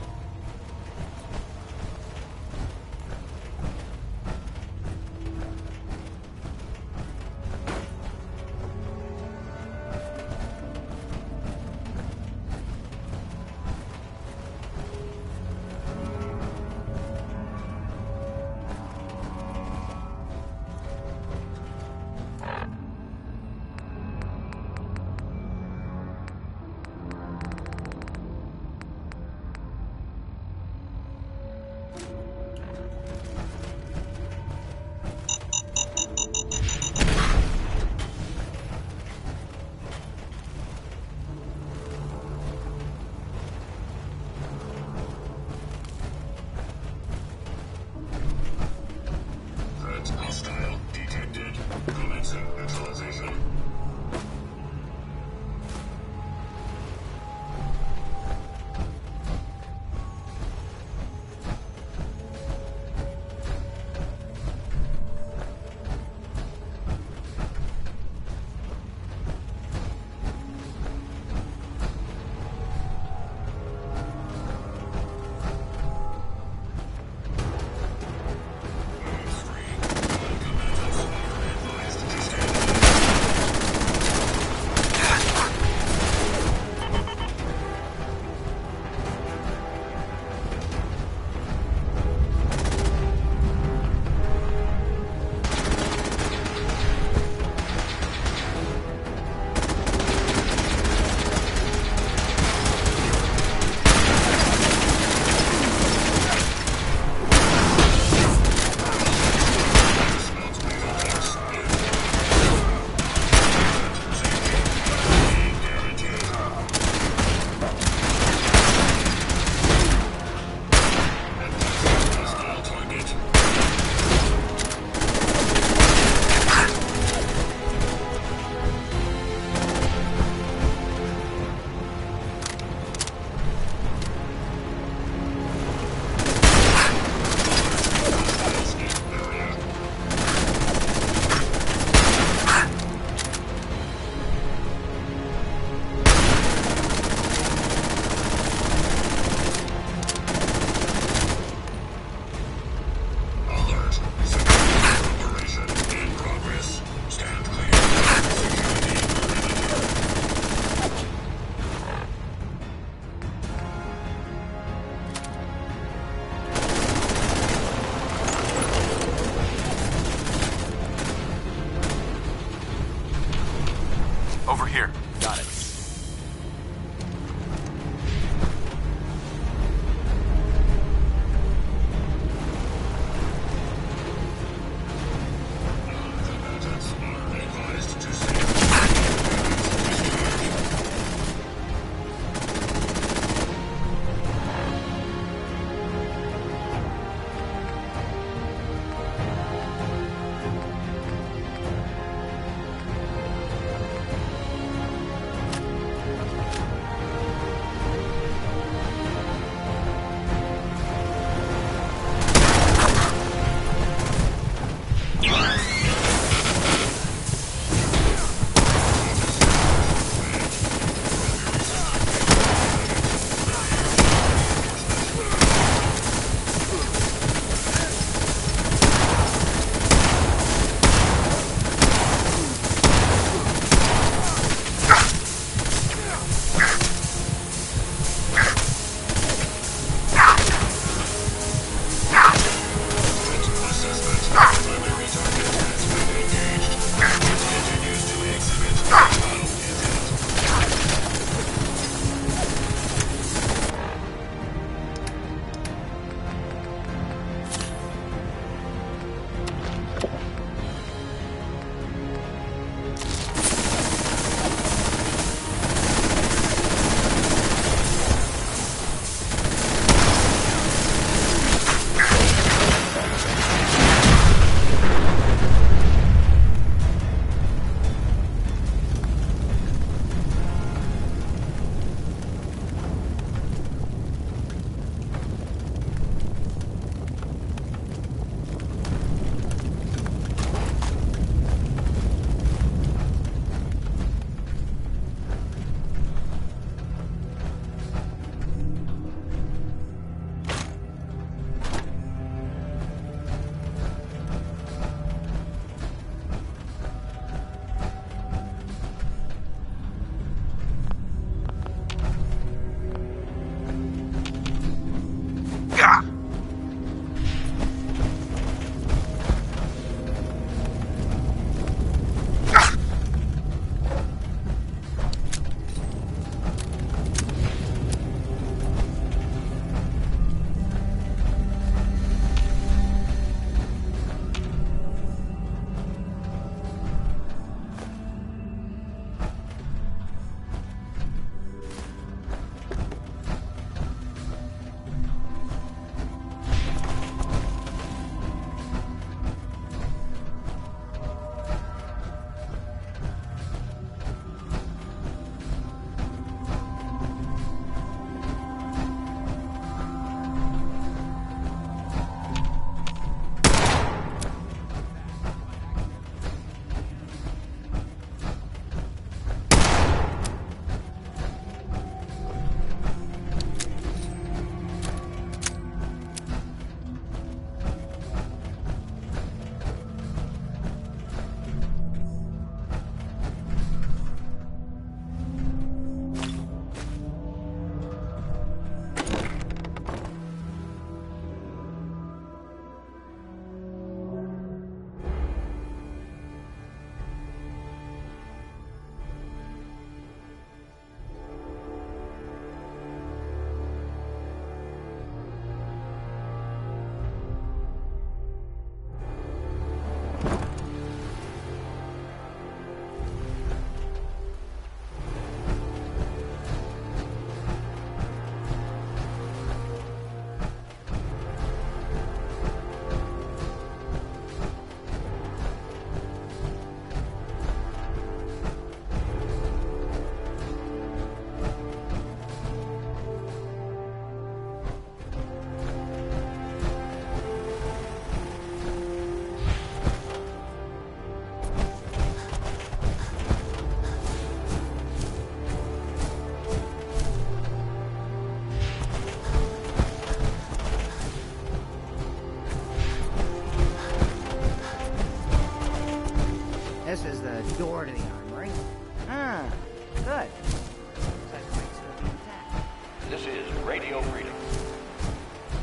Radio Freedom.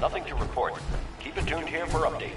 Nothing to report. Keep it tuned here for updates.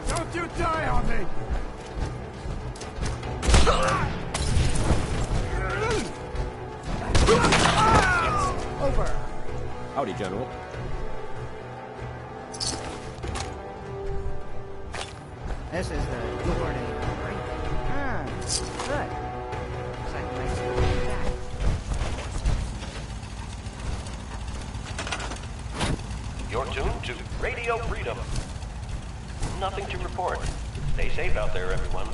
Don't you die on me! Over. Howdy, General. This is the door to break. Ah, good. Looks like a nice little attack. You're tuned to Radio Freedom. Nothing to report. Stay safe out there, everyone.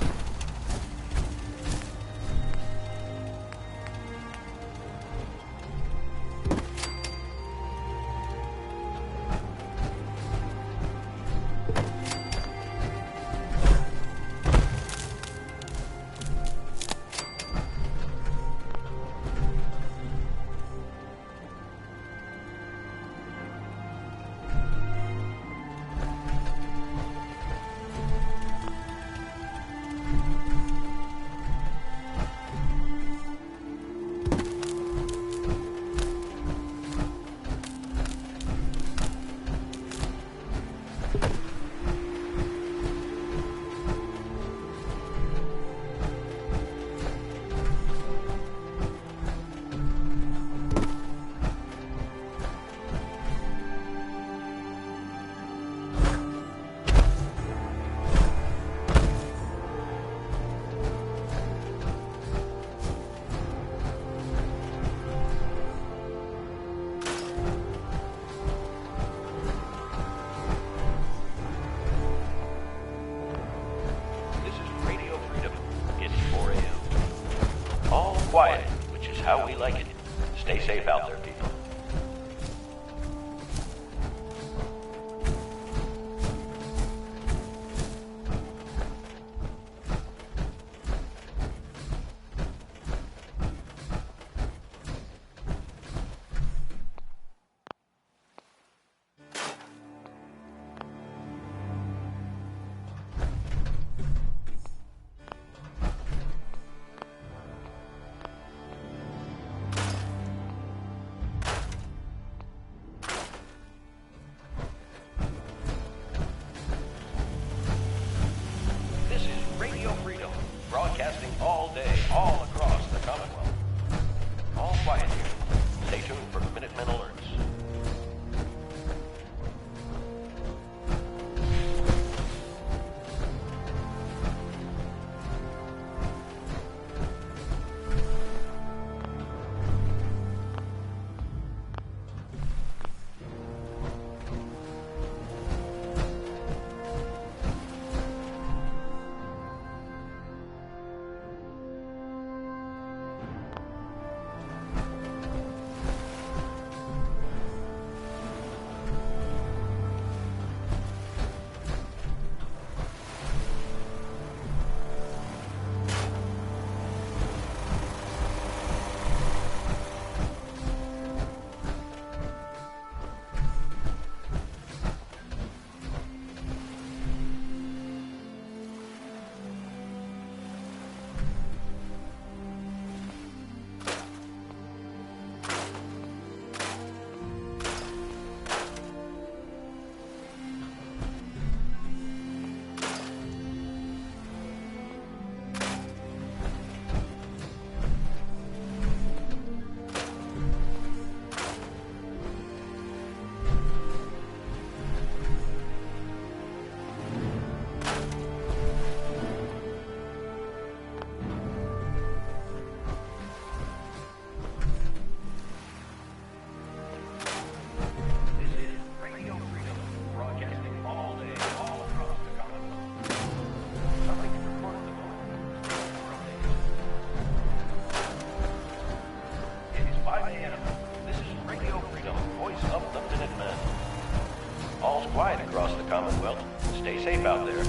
it's quiet across the Commonwealth. Stay safe out there.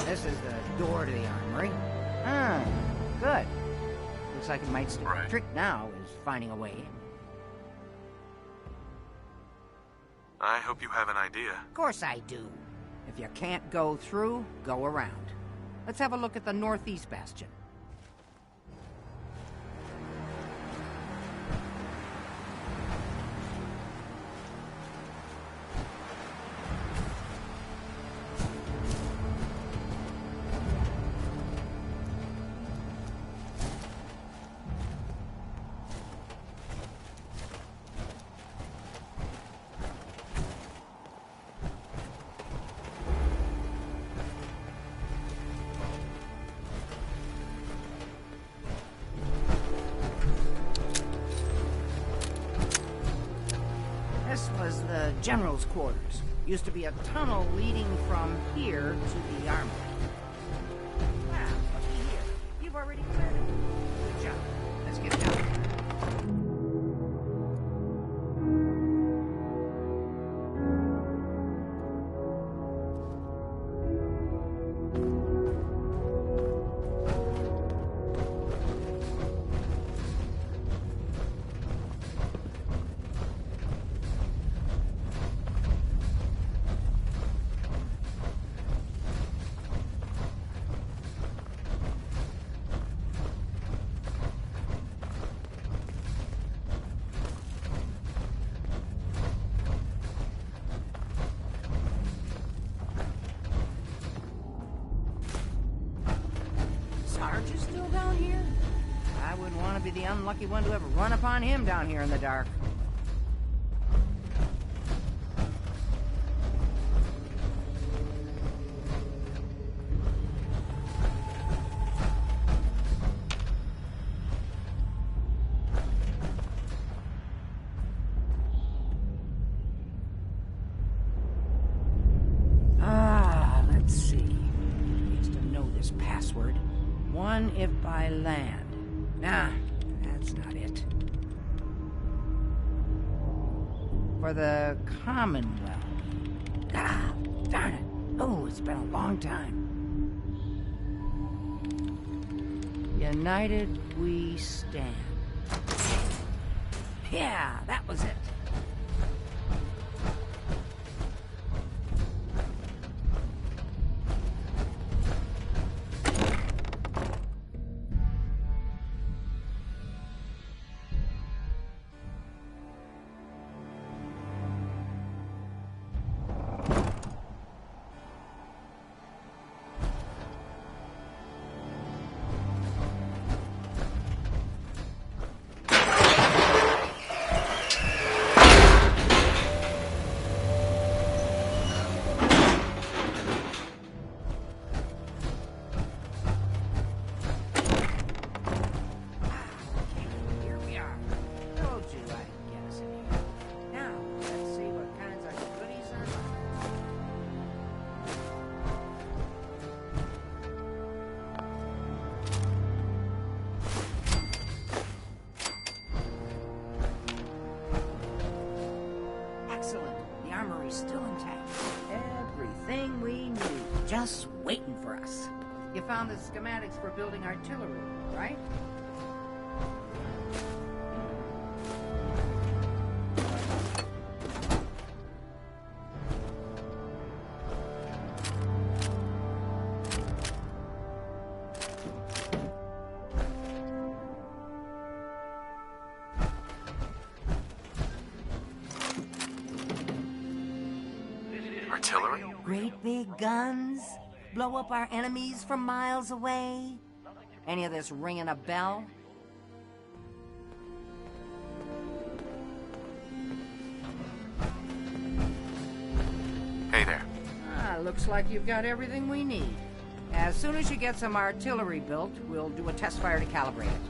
This is the door to the armory. Ah, good. Looks like it might stick. The trick now is finding a way in. I hope you have an idea. Of course I do. If you can't go through, go around. Let's have a look at the northeast bastion. This was the general's quarters. Used to be a tunnel leading from here to the armory. Wow, looky here. You've already cleared it. Good job. Let's get down. Sarge is still down here? I wouldn't want to be the unlucky one to ever run upon him down here in the dark. Let's see. Needs to know this password. One if by land. Nah, that's not it. For the Commonwealth. Ah, darn it. Oh, it's been a long time. United we stand. Yeah, that was it. Still intact. Everything we need, just waiting for us. You found the schematics for building artillery, right? Artillery? Great big guns? Blow up our enemies from miles away? Any of this ringing a bell? Hey there. Looks like you've got everything we need. As soon as you get some artillery built, we'll do a test fire to calibrate it.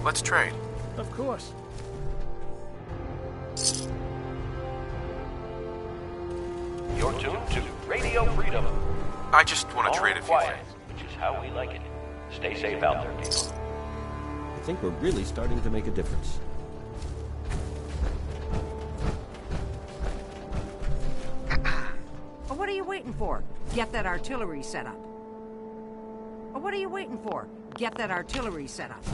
Let's trade. Of course. You're tuned to Radio Freedom. I just want to trade a few quiet, things. which is how we like it. Stay safe out there, people. I think we're really starting to make a difference. Well, what are you waiting for? Get that artillery set up. Well, what are you waiting for? Get that artillery set up.